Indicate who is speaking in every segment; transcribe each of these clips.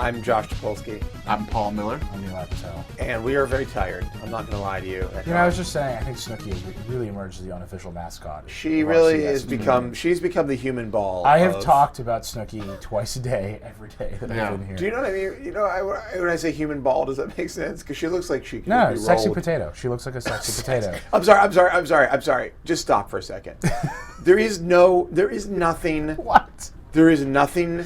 Speaker 1: I'm Josh Topolsky.
Speaker 2: I'm Paul Miller.
Speaker 3: I'm Eli Patel.
Speaker 1: And we are very tired. I'm not going to lie to you.
Speaker 3: I was just saying, I think Snooki has really emerged as the unofficial mascot.
Speaker 1: She really has become, she's become the human ball.
Speaker 3: I have talked about Snooki twice a day, every day that I've been here.
Speaker 1: Do you know what I mean? You know, when I say human ball, does that make sense? Because she looks like she could
Speaker 3: No,
Speaker 1: be
Speaker 3: sexy
Speaker 1: rolled.
Speaker 3: potato. She looks like a sexy potato.
Speaker 1: I'm sorry. Just stop for a second. There is nothing.
Speaker 3: What?
Speaker 1: There is nothing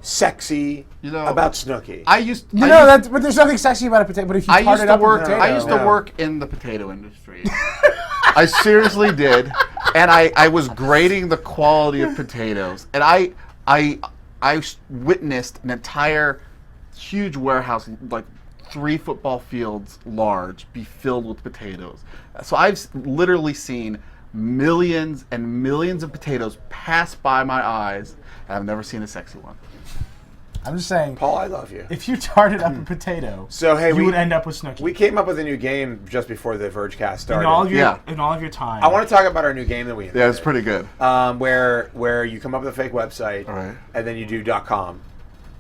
Speaker 1: sexy about Snooki.
Speaker 3: But there's nothing sexy about a potato. But if you tart it up with a potato,
Speaker 2: I used to work in the potato industry. I seriously did, and I was grading the quality of potatoes, and I witnessed an entire huge warehouse, like 3 football fields large, be filled with potatoes. So I've literally seen millions and millions of potatoes pass by my eyes, and I've never seen a sexy one.
Speaker 3: I'm just saying,
Speaker 1: Paul, I love you.
Speaker 3: If you tarted up a potato, you would end up with Snooki.
Speaker 1: We came up with a new game just before the Vergecast started.
Speaker 3: In all of your time.
Speaker 1: I want to talk about our new game that we invented.
Speaker 2: Yeah, it's pretty good.
Speaker 1: Where you come up with a fake website,
Speaker 2: right,
Speaker 1: and then you do .com,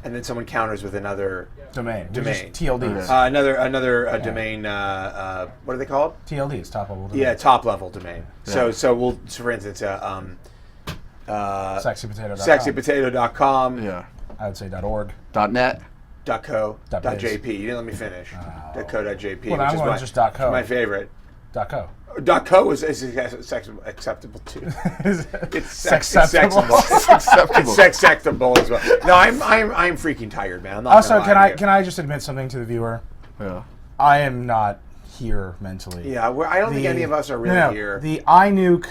Speaker 1: and then someone counters with another
Speaker 3: domain. TLDs.
Speaker 1: Another domain. What are they called?
Speaker 3: TLDs, top level domain.
Speaker 1: Yeah, top level domain. Yeah. So for instance,
Speaker 3: sexypotato.com.
Speaker 1: Sexypotato.com.
Speaker 2: Yeah.
Speaker 3: I would say .org.
Speaker 2: .net.
Speaker 1: .co. .jp. You didn't let me finish. .co.jp.
Speaker 3: Well, I'm going just .co.
Speaker 1: My favorite.
Speaker 3: .co.
Speaker 1: .co is acceptable too. It's
Speaker 3: acceptable.
Speaker 1: It's acceptable as well. No, I'm freaking tired, man. I'm not
Speaker 3: also,
Speaker 1: gonna
Speaker 3: can I just admit something to the viewer?
Speaker 2: Yeah.
Speaker 3: I am not here mentally.
Speaker 1: Yeah, I don't think any of us are really here.
Speaker 3: The iNuke.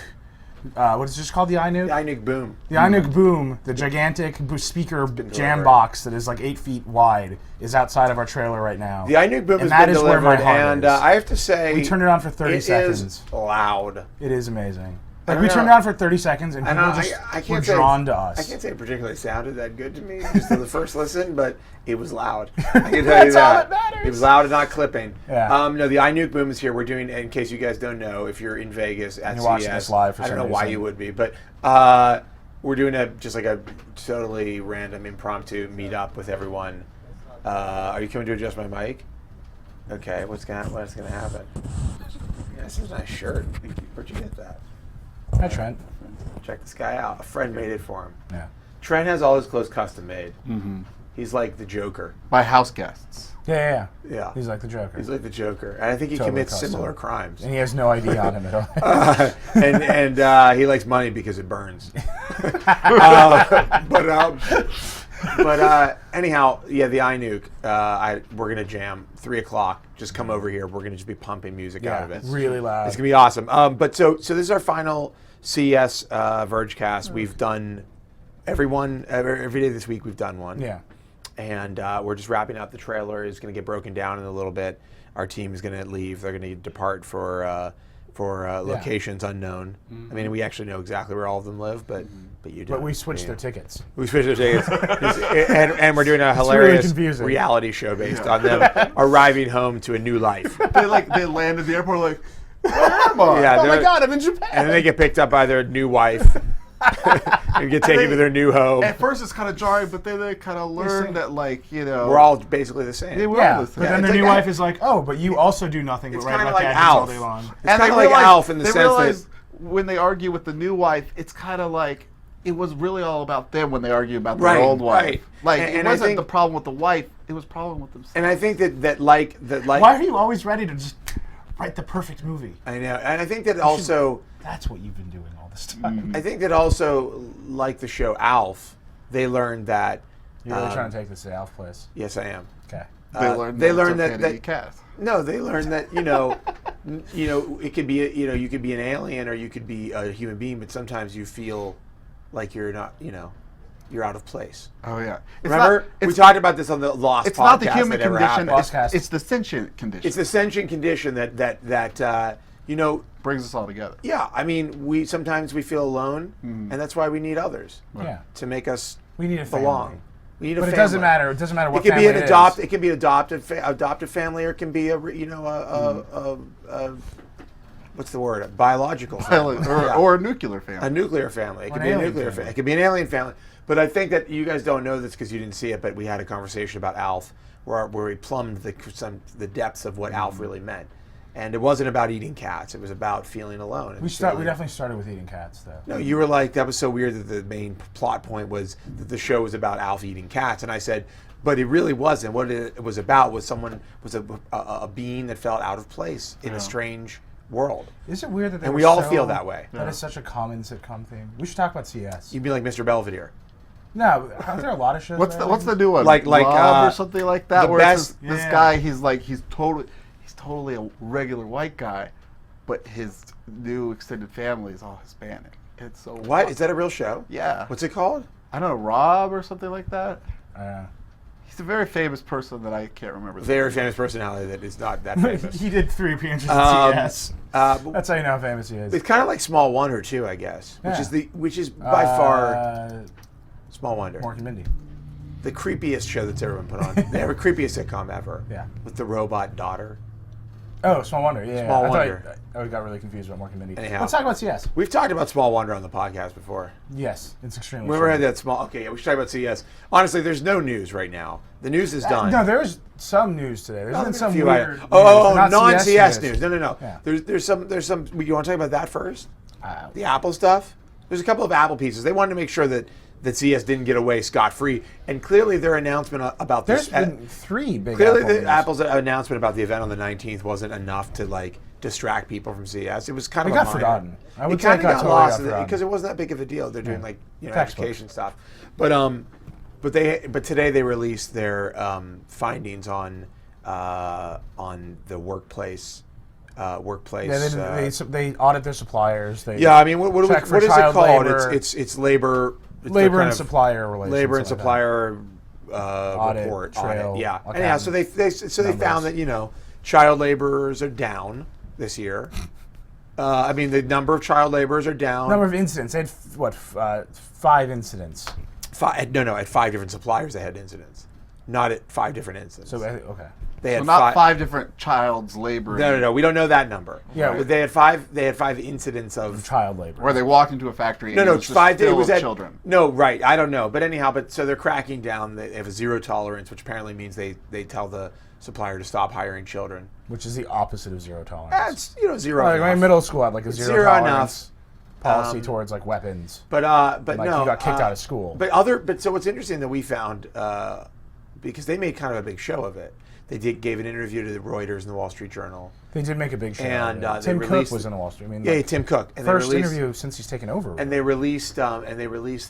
Speaker 3: What is this called? The iNuke?
Speaker 1: The iNuke Boom.
Speaker 3: The iNuke Boom, the gigantic speaker jam box that is like 8 feet wide, is outside of our trailer right now.
Speaker 1: The iNuke Boom has been delivered, and I have to say,
Speaker 3: we turned it on for 30 seconds.
Speaker 1: It is loud.
Speaker 3: It is amazing. Like, we turned it on for 30 seconds, and people just were drawn to us.
Speaker 1: I can't say it particularly sounded that good to me just on the first listen, but it was loud. I can tell you that.
Speaker 3: All that matters.
Speaker 1: It was loud and not clipping.
Speaker 3: Yeah.
Speaker 1: No, the iNuke Boom is here. We're doing, in case you guys don't know, if you're in Vegas at CES,
Speaker 3: watching this live for
Speaker 1: I don't know
Speaker 3: some
Speaker 1: why
Speaker 3: reason.
Speaker 1: you would be, but we're doing a totally random impromptu meetup with everyone. Are you coming to adjust my mic? Okay, what's gonna happen? Yeah, this is a nice shirt. Where'd you get that?
Speaker 3: Hi, Trent.
Speaker 1: Check this guy out. A friend made it for him.
Speaker 3: Yeah.
Speaker 1: Trent has all his clothes custom made.
Speaker 2: Mm-hmm.
Speaker 1: He's like the Joker.
Speaker 2: By house guests.
Speaker 1: Yeah.
Speaker 3: He's like the Joker.
Speaker 1: He's like the Joker. And I think he commits similar crimes.
Speaker 3: And he has no ID on him at all.
Speaker 1: and he likes money because it burns. But anyhow, yeah, the iNuke, we're going to jam 3 o'clock. Just come over here. We're going to just be pumping music out of it.
Speaker 3: Really loud.
Speaker 1: It's going to be awesome. But so this is our final CES Vergecast. We've done every day this week we've done one.
Speaker 3: Yeah.
Speaker 1: And we're just wrapping up. The trailer is going to get broken down in a little bit. Our team is going to leave. They're going to depart for locations unknown. I mean, we actually know exactly where all of them live, but you don't.
Speaker 3: But we switched their tickets.
Speaker 1: We switched their tickets. and we're doing a hilarious reality show based on them arriving home to a new life.
Speaker 2: They land at the airport like, where am I?
Speaker 1: Yeah,
Speaker 3: oh my God, I'm in Japan.
Speaker 1: And then they get picked up by their new wife. And get taken to their new home.
Speaker 2: At first it's kind of jarring, but then they kind of learn that,
Speaker 1: we're all basically the same.
Speaker 3: But then their new wife is like, oh, but you also do nothing but write about gadgets all day long.
Speaker 1: It's kind of like Alf in the sense that
Speaker 2: when they argue with the new wife, it's kind of like it was really all about them when they argue about their old wife.
Speaker 1: Right.
Speaker 2: Like, it wasn't the problem with the wife, it was problem with themselves.
Speaker 1: And I think that
Speaker 3: why are you always ready to just write the perfect movie?
Speaker 1: I know. And I think that also...
Speaker 3: That's what you've been doing all this time.
Speaker 1: I think that also, like the show Alf, they learned that...
Speaker 3: You're really trying to take this to Alf place?
Speaker 1: Yes, I am.
Speaker 3: Okay.
Speaker 1: They learned that no, they learned that it could be you could be an alien or you could be a human being, but sometimes you feel like you're not, you're out of place.
Speaker 2: Oh yeah.
Speaker 1: Remember, we talked about this on the Lost podcast.
Speaker 2: It's not the human condition. It's the sentient condition.
Speaker 1: It's the sentient condition that
Speaker 2: brings us all together.
Speaker 1: Yeah, I mean, we sometimes feel alone, and that's why we need others.
Speaker 3: Yeah.
Speaker 1: To make us
Speaker 3: we need a
Speaker 1: belong.
Speaker 3: Family.
Speaker 1: We need a
Speaker 3: but
Speaker 1: family.
Speaker 3: It doesn't matter. It doesn't matter what
Speaker 1: it could
Speaker 3: family
Speaker 1: be
Speaker 3: it
Speaker 1: It can be adopted family, or it can be what's the word? A biological family.
Speaker 2: or a nuclear family.
Speaker 1: A nuclear family. It
Speaker 3: Or
Speaker 1: could
Speaker 3: an
Speaker 1: be a
Speaker 3: alien
Speaker 1: nuclear
Speaker 3: family.
Speaker 1: family. It could be an alien family. But I think that you guys don't know this because you didn't see it. But we had a conversation about Alf, where we plumbed the depths of what Alf really meant, and it wasn't about eating cats. It was about feeling alone. and
Speaker 3: We
Speaker 1: feeling-
Speaker 3: definitely started with eating cats, though.
Speaker 1: No, you were like, that was so weird that the main plot point was that the show was about Alf eating cats, and I said, but it really wasn't. What it was about was a being that felt out of place in a strange world.
Speaker 3: Is it weird that they
Speaker 1: And
Speaker 3: were
Speaker 1: we all
Speaker 3: so-
Speaker 1: feel that way.
Speaker 3: That is such a common sitcom theme. We should talk about CES.
Speaker 1: You'd be like Mr. Belvedere.
Speaker 3: No, aren't there a lot of shows?
Speaker 2: What's
Speaker 3: there?
Speaker 2: the new one?
Speaker 1: Like,
Speaker 2: Rob or something like that.
Speaker 1: the
Speaker 2: Where it's
Speaker 1: best-
Speaker 2: this
Speaker 3: Yeah.
Speaker 2: guy, he's totally a regular white guy, but his new extended family is all Hispanic. It's so
Speaker 1: What? Is that a real show?
Speaker 2: Yeah.
Speaker 1: What's it called?
Speaker 2: I don't know, Rob or something like that.
Speaker 3: Uh,
Speaker 2: He's a very famous person that I can't remember.
Speaker 1: Very famous personality that is not that famous.
Speaker 3: he did 3 appearances
Speaker 1: Um,
Speaker 3: at CES.
Speaker 1: but
Speaker 3: That's how you know how famous he is.
Speaker 1: it's kind of like Small Wonder too, I guess,
Speaker 3: Yeah.
Speaker 1: which is by far
Speaker 3: uh,
Speaker 1: Small Wonder,
Speaker 3: Mork and Mindy.
Speaker 1: the creepiest show that's ever been put on. The creepiest sitcom ever.
Speaker 3: Yeah.
Speaker 1: With the robot daughter.
Speaker 3: Oh, Small Wonder. Yeah.
Speaker 1: Small
Speaker 3: I
Speaker 1: Wonder.
Speaker 3: I got really confused about Mork and Mindy.
Speaker 1: Anyhow.
Speaker 3: Let's talk about CES.
Speaker 1: We've talked about Small Wonder on the podcast before.
Speaker 3: Yes, it's extremely.
Speaker 1: We never had
Speaker 3: funny.
Speaker 1: that small. Okay, yeah, we should talk about CES. Honestly, there's no news right now. The news is done.
Speaker 3: No, there's some news today. There's been some
Speaker 1: Few
Speaker 3: weird.
Speaker 1: items. Oh,
Speaker 3: not
Speaker 1: non-CES news. No.
Speaker 3: Yeah.
Speaker 1: There's some. You want to talk about that first?
Speaker 3: Uh,
Speaker 1: The Apple stuff. There's a couple of Apple pieces. They wanted to make sure that CES didn't get away scot-free, and clearly their announcement about
Speaker 3: There's
Speaker 1: this.
Speaker 3: been 3 big.
Speaker 1: Clearly,
Speaker 3: Apple news.
Speaker 1: Apple's announcement about the event on the 19th wasn't enough to like distract people from CES. It was kind
Speaker 3: It
Speaker 1: of
Speaker 3: got
Speaker 1: a minor.
Speaker 3: forgotten. I would
Speaker 1: It
Speaker 3: say
Speaker 1: kind
Speaker 3: it
Speaker 1: of
Speaker 3: got
Speaker 1: got
Speaker 3: totally
Speaker 1: lost
Speaker 3: forgotten.
Speaker 1: because it wasn't that big of a deal. They're doing like
Speaker 3: Textbooks.
Speaker 1: education stuff, but today they released their findings on the workplace.
Speaker 3: Yeah, they audit their suppliers. They
Speaker 1: Yeah, I mean, what
Speaker 3: check for
Speaker 1: is it
Speaker 3: child
Speaker 1: called?
Speaker 3: labor.
Speaker 1: It's labor. It's
Speaker 3: labor
Speaker 1: their
Speaker 3: and
Speaker 1: kind of
Speaker 3: supplier relations.
Speaker 1: labor and
Speaker 3: something like that.
Speaker 1: supplier
Speaker 3: Audit,
Speaker 1: report.
Speaker 3: trail,
Speaker 1: Audit, yeah.
Speaker 3: accountant,
Speaker 1: Anyhow, so they found
Speaker 3: numbers.
Speaker 1: that child laborers are down this year. I mean, the number of child laborers are down.
Speaker 3: Number of incidents. They had 5 incidents.
Speaker 1: At 5 different suppliers they had incidents, not at 5 different incidents.
Speaker 3: So okay.
Speaker 1: they
Speaker 2: So
Speaker 1: had
Speaker 2: not 5 different child's labor.
Speaker 1: No. We don't know that number.
Speaker 3: Yeah,
Speaker 1: But they had 5. They had 5 incidents of
Speaker 3: Child labor.
Speaker 2: Where they walked into a factory.
Speaker 1: No,
Speaker 2: and it
Speaker 1: it's
Speaker 2: was just
Speaker 1: 5 days. It
Speaker 2: filled
Speaker 1: was
Speaker 2: with
Speaker 1: at
Speaker 2: children.
Speaker 1: No, right. I don't know, but anyhow, so they're cracking down. They have a zero tolerance, which apparently means they tell the supplier to stop hiring children.
Speaker 3: which is the opposite of zero tolerance.
Speaker 1: That's zero.
Speaker 3: Like my
Speaker 1: enough.
Speaker 3: middle school had like a zero
Speaker 1: zero
Speaker 3: tolerance policy towards like weapons.
Speaker 1: But
Speaker 3: Like,
Speaker 1: no,
Speaker 3: you got kicked out of school.
Speaker 1: But so what's interesting that we found because they made kind of a big show of it. They gave an interview to the Reuters and the Wall Street Journal.
Speaker 3: They did make a big show.
Speaker 1: And,
Speaker 3: of it.
Speaker 1: they
Speaker 3: Tim Cook
Speaker 1: released-
Speaker 3: was in the Wall Street. I mean,
Speaker 1: Yeah,
Speaker 3: like,
Speaker 1: Tim Cook. And
Speaker 3: first
Speaker 1: they released,
Speaker 3: interview since he's taken over.
Speaker 1: And they released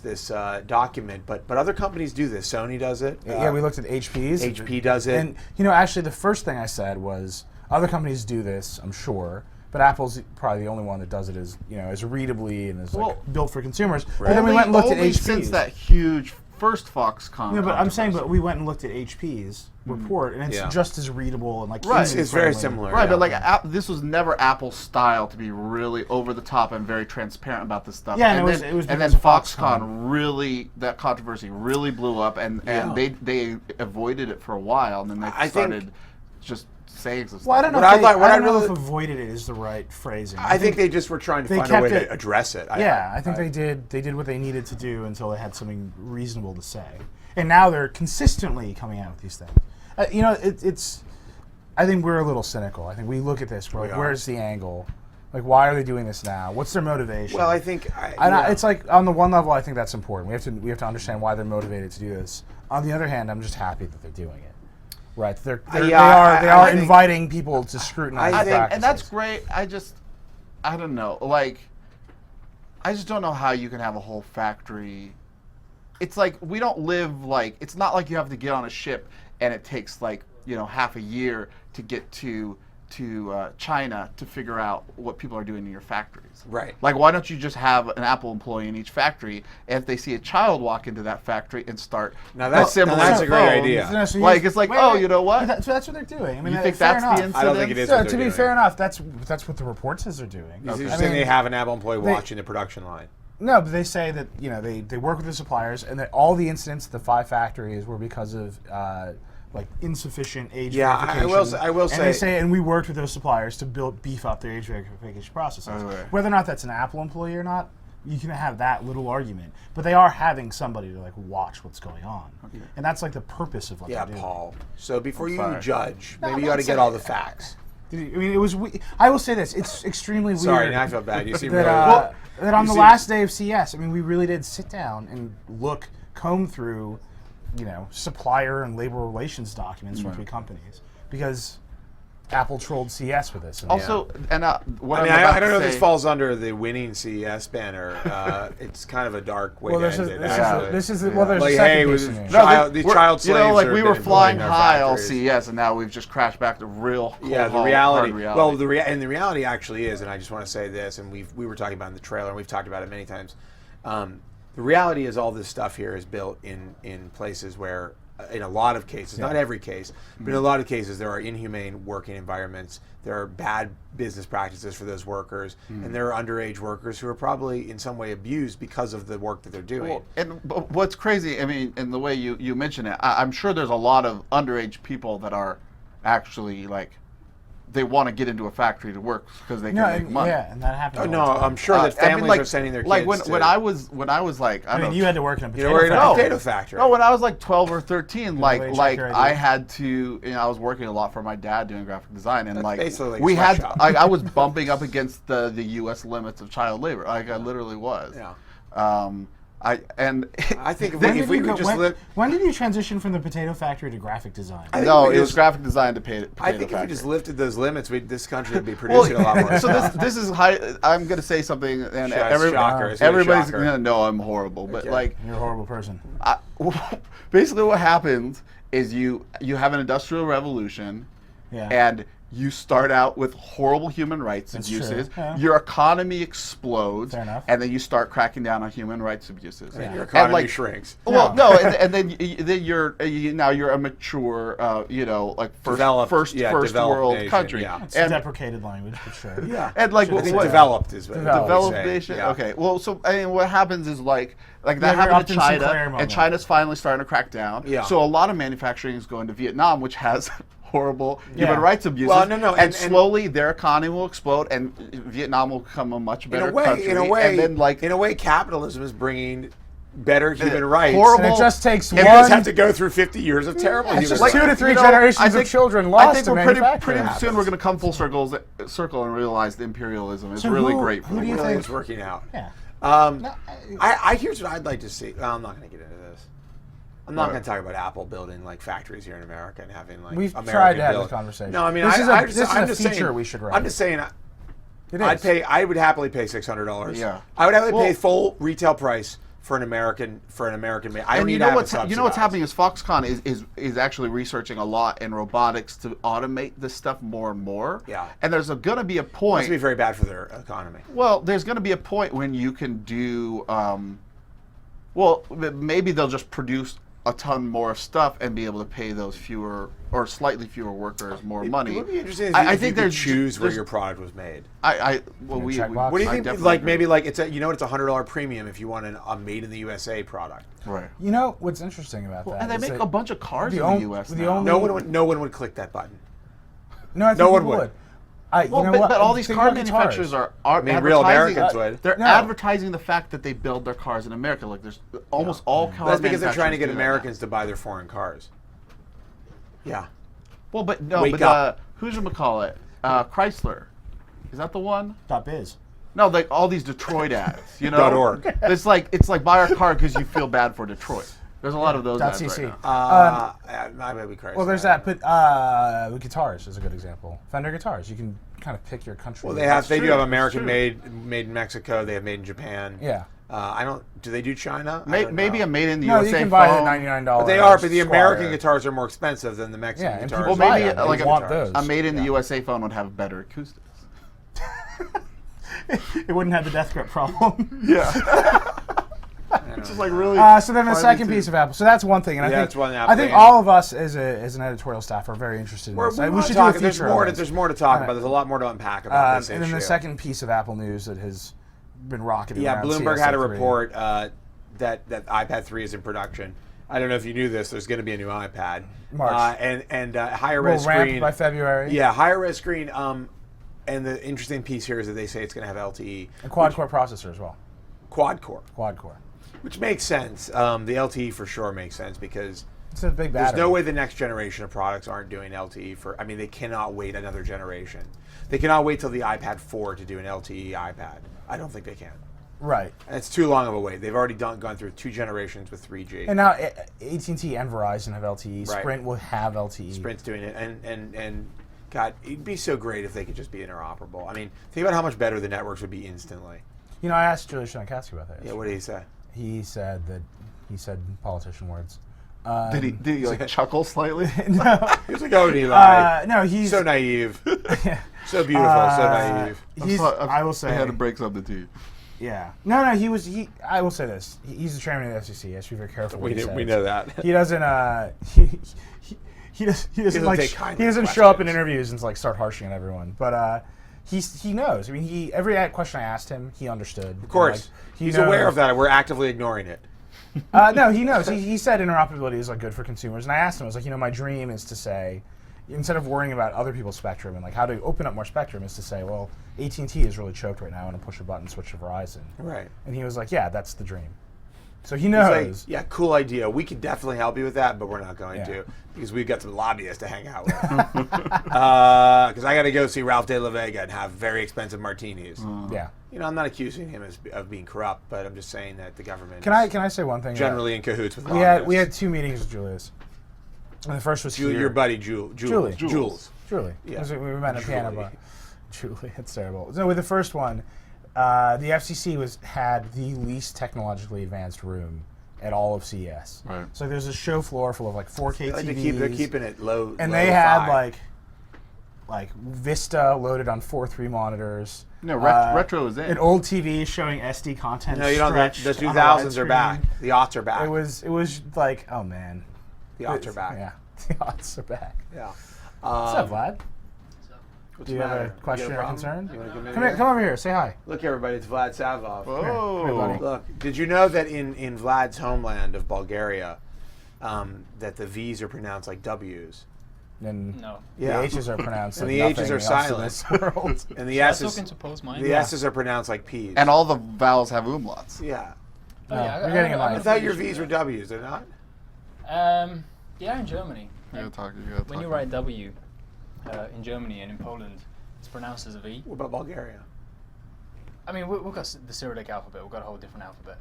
Speaker 1: this document. But other companies do this. Sony does it.
Speaker 3: Yeah, we looked at HP's.
Speaker 1: HP does it.
Speaker 3: And actually, the first thing I said was other companies do this, I'm sure, but Apple's probably the only one that does it as as readably and is like built for consumers. But then we went and looked at
Speaker 2: Only
Speaker 3: HP's.
Speaker 2: since that huge first Foxconn.
Speaker 3: Yeah, but I'm saying,
Speaker 2: controversy.
Speaker 3: we went and looked at HP's report, and it's
Speaker 1: Yeah.
Speaker 3: just as readable and like
Speaker 2: Right.
Speaker 1: It's very
Speaker 3: user-friendly.
Speaker 1: similar.
Speaker 2: Right,
Speaker 1: yeah.
Speaker 2: but like this was never Apple's style to be really over the top and very transparent about this stuff.
Speaker 3: Yeah, and
Speaker 2: and
Speaker 3: it was
Speaker 2: then,
Speaker 3: because
Speaker 2: and then
Speaker 3: of
Speaker 2: Foxconn really that controversy really blew up, and they avoided it for a while, and then they
Speaker 1: I think-
Speaker 2: started just saying some stuff.
Speaker 3: Well, I don't know.
Speaker 1: What
Speaker 3: If
Speaker 1: I
Speaker 3: I don't know
Speaker 1: really-
Speaker 3: if avoided it is the right phrasing.
Speaker 1: I think they just were trying to
Speaker 3: they
Speaker 1: find a way
Speaker 3: kept it-
Speaker 1: to address it.
Speaker 3: I think they did. They did what they needed to do until they had something reasonable to say, and now they're consistently coming out with these things. It's. I think we're a little cynical. I think we look at this. We're like,
Speaker 1: are.
Speaker 3: where's the angle? Like, why are they doing this now? What's their motivation?
Speaker 1: Well, I think
Speaker 3: It's like on the one level, I think that's important. We have to understand why they're motivated to do this. On the other hand, I'm just happy that they're doing it. Right? They are
Speaker 1: think-
Speaker 3: inviting people to scrutinize
Speaker 1: I
Speaker 3: the
Speaker 1: think-
Speaker 3: practices.
Speaker 2: and that's great. I don't know. Like, I just don't know how you can have a whole factory. It's like we don't live like. It's not like you have to get on a ship and it takes like half a year to get to China to figure out what people are doing in your factories.
Speaker 1: Right.
Speaker 2: Like, why don't you just have an Apple employee in each factory, and if they see a child walk into that factory and start assembling
Speaker 1: that's a great
Speaker 2: phones,
Speaker 1: idea.
Speaker 2: Like, it's like, you know what?
Speaker 3: So that's what they're doing. I mean,
Speaker 2: You think
Speaker 3: fair
Speaker 2: that's
Speaker 3: enough.
Speaker 2: the incident?
Speaker 1: I don't think it is.
Speaker 3: So,
Speaker 1: what
Speaker 3: to
Speaker 1: they're
Speaker 3: be
Speaker 1: doing.
Speaker 3: fair enough, that's what the report says they're doing.
Speaker 1: You're
Speaker 3: I
Speaker 1: saying
Speaker 3: mean,
Speaker 1: they have an Apple employee watching the production line.
Speaker 3: No, but they say that they work with the suppliers, and that all the incidents at the 5 factories were because of like insufficient age
Speaker 1: Yeah,
Speaker 3: verification.
Speaker 1: I will
Speaker 3: and
Speaker 1: say-
Speaker 3: they say, and we worked with those suppliers to beef up their age verification processes.
Speaker 2: Oh, right.
Speaker 3: Whether or not that's an Apple employee or not, you can have that little argument. But they are having somebody to like watch what's going on, and that's like the purpose of what
Speaker 1: Yeah,
Speaker 3: they're doing.
Speaker 1: Paul. So before you
Speaker 2: sorry.
Speaker 1: judge,
Speaker 3: No,
Speaker 1: maybe
Speaker 3: I'm
Speaker 1: you ought to
Speaker 3: not
Speaker 1: get all the
Speaker 3: saying-
Speaker 1: facts.
Speaker 3: I mean, it was. I will say this: it's extremely weird.
Speaker 1: Sorry, now I feel bad. You seem
Speaker 3: that,
Speaker 1: really.
Speaker 3: that on
Speaker 1: you
Speaker 3: the
Speaker 1: seem-
Speaker 3: last day of CES, I mean, we really did sit down and comb through, supplier and labor relations documents from 3 companies because Apple trolled CES with this. And
Speaker 2: Also, and what
Speaker 1: I mean,
Speaker 2: I'm about
Speaker 1: I don't know
Speaker 2: to
Speaker 1: if this
Speaker 2: say-
Speaker 1: falls under the winning CES banner. It's kind of a dark way
Speaker 3: well,
Speaker 1: to
Speaker 3: this is
Speaker 1: end it.
Speaker 3: this
Speaker 1: actually.
Speaker 3: is this is well, there's
Speaker 1: Like,
Speaker 3: a second
Speaker 1: hey,
Speaker 3: piece
Speaker 1: with
Speaker 3: of news.
Speaker 1: these
Speaker 2: we're-
Speaker 1: child slaves.
Speaker 2: like
Speaker 1: are
Speaker 2: we were
Speaker 1: been
Speaker 2: flying
Speaker 1: building our
Speaker 2: high all
Speaker 1: factories.
Speaker 2: CES, and now we've just crashed back to real.
Speaker 1: Yeah, the
Speaker 2: hard
Speaker 1: reality.
Speaker 2: reality.
Speaker 1: Well, the reality actually is, and I just want to say this, and we were talking about it in the trailer, and we've talked about it many times. The reality is, all this stuff here is built in places where, in a lot of cases, not every case, but in a lot of cases, there are inhumane working environments. There are bad business practices for those workers, and there are underage workers who are probably in some way abused because of the work that they're doing.
Speaker 2: Well, and but what's crazy, I mean, in the way you mention it, I'm sure there's a lot of underage people that are actually like, they want to get into a factory to work because they can make
Speaker 3: and,
Speaker 2: money.
Speaker 3: yeah, and that happens.
Speaker 1: Oh,
Speaker 3: all
Speaker 1: no,
Speaker 3: the time.
Speaker 1: I'm sure that
Speaker 2: I mean,
Speaker 1: families
Speaker 2: like-
Speaker 1: are sending their kids
Speaker 2: like
Speaker 1: to...
Speaker 2: when I was like, I
Speaker 3: I
Speaker 2: don't
Speaker 3: mean,
Speaker 2: know,
Speaker 3: you had to work in a potato
Speaker 1: were in a
Speaker 3: factory.
Speaker 1: potato factory.
Speaker 2: No, when I was like 12 or 13,
Speaker 3: they
Speaker 2: like
Speaker 3: check your
Speaker 2: I
Speaker 3: ID?
Speaker 2: had to, I was working a lot for my dad doing graphic design, and
Speaker 1: That's
Speaker 2: like
Speaker 1: basically like a
Speaker 2: we had,
Speaker 1: sweatshop.
Speaker 2: I was bumping up against the U.S. limits of child labor. Like I literally was.
Speaker 1: Yeah.
Speaker 2: I
Speaker 1: think if
Speaker 3: When
Speaker 1: we,
Speaker 3: did
Speaker 1: if we
Speaker 3: you
Speaker 1: could
Speaker 3: go-
Speaker 1: just
Speaker 3: when,
Speaker 1: live...
Speaker 3: when did you transition from the potato factory to graphic design?
Speaker 1: think
Speaker 2: no,
Speaker 1: we
Speaker 2: it was
Speaker 1: just-
Speaker 2: graphic design to pay.
Speaker 1: I think if we just lifted those limits, this country would be
Speaker 2: Well,
Speaker 1: producing a lot more
Speaker 2: so
Speaker 1: stuff.
Speaker 2: this is high. I'm gonna say something, and
Speaker 1: Shocker. It's really
Speaker 2: everybody's
Speaker 1: shocker.
Speaker 2: gonna know I'm horrible. But
Speaker 1: Okay.
Speaker 2: like,
Speaker 3: You're a horrible person.
Speaker 2: basically, what happens is you have an industrial revolution,
Speaker 3: Yeah.
Speaker 2: and you start out with horrible human rights
Speaker 3: That's
Speaker 2: abuses.
Speaker 3: true, yeah.
Speaker 2: Your economy explodes,
Speaker 3: Fair enough.
Speaker 2: and then you start cracking down on human rights abuses.
Speaker 1: And your
Speaker 2: And,
Speaker 1: economy
Speaker 2: like,
Speaker 1: shrinks.
Speaker 2: Well, no, and then now you're a mature, like
Speaker 1: Developed,
Speaker 2: first
Speaker 1: developed
Speaker 2: world
Speaker 1: nation,
Speaker 2: country.
Speaker 1: yeah.
Speaker 3: It's
Speaker 2: And,
Speaker 3: deprecated language, but sure.
Speaker 1: Yeah.
Speaker 2: and like
Speaker 1: I think
Speaker 2: what-
Speaker 1: developed is what
Speaker 3: Developed.
Speaker 1: I would
Speaker 2: developed
Speaker 1: say.
Speaker 2: nation.
Speaker 1: Yeah.
Speaker 2: Okay. Well, so I mean, what happens is like that
Speaker 3: Yeah,
Speaker 2: happened
Speaker 3: you're
Speaker 2: to
Speaker 3: Upton Sinclair
Speaker 2: China,
Speaker 3: moment.
Speaker 2: and China's finally starting to crack down.
Speaker 1: Yeah.
Speaker 2: So a lot of manufacturing is going to Vietnam, which has horrible
Speaker 3: Yeah.
Speaker 2: human rights abuses.
Speaker 1: Well, no,
Speaker 2: and slowly their economy will explode, and Vietnam will become a much better country.
Speaker 1: In a way,
Speaker 2: and then like
Speaker 1: in a way, capitalism is bringing better human rights.
Speaker 2: horrible-
Speaker 3: And it just takes
Speaker 1: And
Speaker 3: one.
Speaker 1: we just have to go through 50 years of terrible
Speaker 3: It's
Speaker 1: human
Speaker 3: just
Speaker 1: rights.
Speaker 3: 2 to 3
Speaker 2: you know,
Speaker 3: generations
Speaker 2: I think-
Speaker 3: of children
Speaker 2: I
Speaker 3: lost
Speaker 2: think
Speaker 3: to
Speaker 2: we're pretty
Speaker 3: manufacturing.
Speaker 2: soon we're going to come full circle and realize the imperialism is
Speaker 3: So
Speaker 2: really
Speaker 3: who-
Speaker 2: great.
Speaker 3: who
Speaker 2: for
Speaker 3: do
Speaker 2: the
Speaker 3: you
Speaker 2: world.
Speaker 1: Really,
Speaker 3: think-
Speaker 1: it's working out.
Speaker 3: Yeah.
Speaker 1: Here's what I'd like to see. Well, I'm not going to get into this. I'm not
Speaker 2: Right.
Speaker 1: going to talk about Apple building like factories here in America and having like
Speaker 3: We've
Speaker 1: American
Speaker 3: tried to have
Speaker 1: build.
Speaker 3: this conversation.
Speaker 1: No, I mean,
Speaker 3: This is a-
Speaker 1: I'm
Speaker 3: this
Speaker 1: just,
Speaker 3: is
Speaker 1: I'm
Speaker 3: a
Speaker 1: just
Speaker 3: feature
Speaker 1: saying,
Speaker 3: we should write.
Speaker 1: I'm just saying,
Speaker 3: It
Speaker 1: I'd
Speaker 3: is.
Speaker 1: pay. I would happily pay $600.
Speaker 2: Yeah.
Speaker 1: I would happily pay
Speaker 2: Well-
Speaker 1: full retail price for an American made. I don't
Speaker 2: And
Speaker 1: need
Speaker 2: you
Speaker 1: to
Speaker 2: know
Speaker 1: have
Speaker 2: what's
Speaker 1: it
Speaker 2: you know what's
Speaker 1: subsidized.
Speaker 2: happening is Foxconn is actually researching a lot in robotics to automate this stuff more and more.
Speaker 1: Yeah.
Speaker 2: And there's going to be a
Speaker 1: It's
Speaker 2: point.
Speaker 1: going to be very bad for their economy.
Speaker 2: Well, there's going to be a point when you can do. Maybe they'll just produce a ton more stuff and be able to pay those fewer or slightly fewer workers more money.
Speaker 1: It would be interesting if
Speaker 2: I
Speaker 1: you
Speaker 2: think
Speaker 1: could
Speaker 2: there's
Speaker 1: choose where
Speaker 2: there's-
Speaker 1: your product was made.
Speaker 3: checkbox?
Speaker 1: What do you
Speaker 2: I
Speaker 1: think?
Speaker 2: definitely
Speaker 1: Like
Speaker 2: agree.
Speaker 1: maybe like it's it's $100 premium if you want a made in the USA product.
Speaker 2: right.
Speaker 3: You know what's interesting about that?
Speaker 2: And they
Speaker 3: is
Speaker 2: make
Speaker 3: that
Speaker 2: a bunch of cars
Speaker 3: the
Speaker 2: in
Speaker 3: on-
Speaker 2: the U.S.
Speaker 3: the
Speaker 2: now.
Speaker 3: only-
Speaker 1: No one would click that button.
Speaker 3: No, I think
Speaker 1: No one
Speaker 3: people
Speaker 1: would.
Speaker 3: You know what?
Speaker 2: but all these
Speaker 3: Think
Speaker 2: car
Speaker 3: about guitars.
Speaker 2: manufacturers are
Speaker 1: I mean, real
Speaker 2: advertising-
Speaker 1: Americans would.
Speaker 2: They're
Speaker 3: No.
Speaker 2: advertising the fact that they build their cars in America. Like there's almost all car
Speaker 1: That's because they're trying to
Speaker 2: manufacturers
Speaker 1: get
Speaker 2: do that now.
Speaker 1: Americans to buy their foreign cars. Yeah.
Speaker 2: Well, but no,
Speaker 1: Wake
Speaker 2: but
Speaker 1: up.
Speaker 2: who's gonna call it? Chrysler, is that the one?
Speaker 3: .biz.
Speaker 2: No, like all these Detroit ads, you know.
Speaker 1: .org.
Speaker 2: It's like buy our car because you feel bad for Detroit. There's a lot of those ads
Speaker 3: .cc.
Speaker 2: right now.
Speaker 1: I may be crazy.
Speaker 3: Well, there's that, but guitars is a good example. Fender guitars, you can kind of pick your country.
Speaker 1: Well, they do
Speaker 2: true,
Speaker 1: have
Speaker 2: that's
Speaker 1: American
Speaker 2: true.
Speaker 1: made in Mexico. They have made in Japan.
Speaker 3: Yeah.
Speaker 1: I don't. Do they do China? I don't
Speaker 2: Maybe
Speaker 1: know.
Speaker 2: a made in the
Speaker 3: No,
Speaker 2: USA
Speaker 3: you can buy
Speaker 2: phone.
Speaker 3: the $99.
Speaker 1: But they are, but the
Speaker 3: Squire.
Speaker 1: American guitars are more expensive than the Mexican
Speaker 3: Yeah, and
Speaker 1: guitars.
Speaker 3: people
Speaker 2: Well,
Speaker 3: buy
Speaker 2: maybe
Speaker 3: them.
Speaker 2: like
Speaker 3: They
Speaker 2: a,
Speaker 3: want those.
Speaker 2: a made in the
Speaker 3: Yeah.
Speaker 2: USA phone would have better acoustics.
Speaker 3: It wouldn't have the death grip problem.
Speaker 2: Yeah. It's just like really.
Speaker 3: So then the
Speaker 2: finely
Speaker 3: second
Speaker 2: tuned.
Speaker 3: piece of Apple. So that's one thing, and
Speaker 1: Yeah,
Speaker 3: I
Speaker 1: that's one
Speaker 3: think
Speaker 1: Apple
Speaker 3: I think
Speaker 1: thing.
Speaker 3: all of us as an editorial staff are very interested in
Speaker 1: We're-
Speaker 3: this.
Speaker 1: we
Speaker 3: We
Speaker 1: wanna
Speaker 3: should
Speaker 1: talk-
Speaker 3: do a
Speaker 1: there's
Speaker 3: feature.
Speaker 1: more.
Speaker 3: on this.
Speaker 1: There's more to talk about. There's a lot more to unpack about this
Speaker 3: And then
Speaker 1: issue.
Speaker 3: the second piece of Apple news that has been rocketing
Speaker 1: Yeah,
Speaker 3: around
Speaker 1: Bloomberg had a
Speaker 3: CSO3.
Speaker 1: report that iPad 3 is in production. I don't know if you knew this. There's going to be a new iPad.
Speaker 3: March.
Speaker 1: And higher
Speaker 3: Will
Speaker 1: res
Speaker 3: ramp
Speaker 1: screen
Speaker 3: by February.
Speaker 1: Yeah, higher res screen. And the interesting piece here is that they say it's going to have LTE.
Speaker 3: A quad-core processor as well.
Speaker 1: Quad core.
Speaker 3: Quad-core.
Speaker 1: Which makes sense. The LTE for sure makes sense because
Speaker 3: It's a big battery.
Speaker 1: there's no way the next generation of products aren't doing LTE for. I mean, they cannot wait another generation. They cannot wait till the iPad 4 to do an LTE iPad. I don't think they can.
Speaker 3: Right.
Speaker 1: And it's too long of a wait. They've already gone through 2 generations with 3G.
Speaker 3: And now AT&T and Verizon have LTE.
Speaker 1: Right.
Speaker 3: Sprint will have LTE.
Speaker 1: Sprint's doing it, and God, it'd be so great if they could just be interoperable. I mean, think about how much better the networks would be instantly.
Speaker 3: You know, I asked Julius Shanakowski about that.
Speaker 1: Yeah, what did he say?
Speaker 3: He said politician words.
Speaker 2: Did he like chuckle slightly?
Speaker 3: No.
Speaker 1: He was like, "Oh, Eli,
Speaker 3: No, he's
Speaker 1: so naive, so beautiful, so naive."
Speaker 3: I will say.
Speaker 2: I had to break something to you.
Speaker 3: Yeah. No. I will say this. He's the chairman of the FCC. I have to be very careful. What he says.
Speaker 1: We know that.
Speaker 3: He doesn't. He doesn't like.
Speaker 1: take kindly
Speaker 3: He doesn't
Speaker 1: to
Speaker 3: show up in
Speaker 1: questions.
Speaker 3: interviews and like start harshing on everyone. But he knows. I mean, every question I asked him, he understood.
Speaker 1: Of course, he's aware of that. We're actively ignoring it.
Speaker 3: No, he knows. He said interoperability is like good for consumers, and I asked him. I was like, my dream is to say, instead of worrying about other people's spectrum and like how to open up more spectrum, is to say, well, AT&T is really choked right now, and push a button, switch to Verizon.
Speaker 1: Right.
Speaker 3: And he was like, yeah, that's the dream. So he
Speaker 1: He's
Speaker 3: knows.
Speaker 1: like, yeah, cool idea. We could definitely help you with that, but we're not going
Speaker 3: Yeah.
Speaker 1: to because we've got some lobbyists to hang out with. Because I got to go see Ralph De La Vega and have very expensive martinis.
Speaker 3: Yeah.
Speaker 1: I'm not accusing him of being corrupt, but I'm just saying that the government
Speaker 3: Can I say one thing?
Speaker 1: generally in cahoots with
Speaker 3: We
Speaker 1: lobbyists.
Speaker 3: had 2 meetings with Julius. And the first was here.
Speaker 1: Your buddy Jules.
Speaker 3: Julie.
Speaker 1: Jules.
Speaker 3: Julie.
Speaker 1: Yeah.
Speaker 3: We met in a piano
Speaker 1: Julie.
Speaker 3: bar. Julie, it's terrible. So with the first one, the FCC had the least technologically advanced room at all of CES.
Speaker 2: Right.
Speaker 3: So there's a show floor full of like 4K
Speaker 1: Like
Speaker 3: TVs.
Speaker 1: they're keeping it low.
Speaker 3: and
Speaker 1: low
Speaker 3: they had
Speaker 1: fi.
Speaker 3: like Vista loaded on 4:3 monitors.
Speaker 2: No, retro is in.
Speaker 3: An old TV showing SD content.
Speaker 1: No, you don't. The
Speaker 3: stretched
Speaker 1: 2000s
Speaker 3: on a
Speaker 1: are back.
Speaker 3: widescreen.
Speaker 1: The aughts are back.
Speaker 3: It was like, oh man.
Speaker 1: the aughts are back.
Speaker 3: Yeah, the aughts are back.
Speaker 1: Yeah.
Speaker 3: What's up, Vlad?
Speaker 1: What's
Speaker 3: Do you
Speaker 1: the
Speaker 3: have a
Speaker 1: matter?
Speaker 3: question
Speaker 1: You
Speaker 3: or
Speaker 1: got a
Speaker 3: concern?
Speaker 1: problem? You wanna come in
Speaker 3: Come here,
Speaker 1: here?
Speaker 3: come over here. Say hi.
Speaker 1: Look, everybody, it's Vlad Savov.
Speaker 3: Hey, buddy.
Speaker 1: Look, did you know that in Vlad's homeland of Bulgaria, that the V's are pronounced like W's?
Speaker 3: And
Speaker 4: No.
Speaker 1: Yeah.
Speaker 3: the H's are pronounced
Speaker 1: And
Speaker 3: like
Speaker 1: the H's
Speaker 3: nothing
Speaker 1: are
Speaker 3: else
Speaker 1: silent.
Speaker 3: in this world.
Speaker 1: And the
Speaker 4: Yeah,
Speaker 1: S's,
Speaker 4: talking to post mine.
Speaker 1: the
Speaker 3: Yeah.
Speaker 1: S's are pronounced like P's.
Speaker 2: And all the vowels have umlauts.
Speaker 1: Yeah.
Speaker 4: Oh,
Speaker 3: No,
Speaker 4: yeah,
Speaker 3: you're getting a
Speaker 1: I
Speaker 3: mic.
Speaker 1: thought your V's were W's, they're not?
Speaker 4: Yeah, in Germany.
Speaker 2: You
Speaker 4: Like,
Speaker 2: gotta talk.
Speaker 4: when you write W in Germany and in Poland, it's pronounced as a V.
Speaker 1: What about Bulgaria?
Speaker 4: I mean, we've got the Cyrillic alphabet. We've got a whole different alphabet.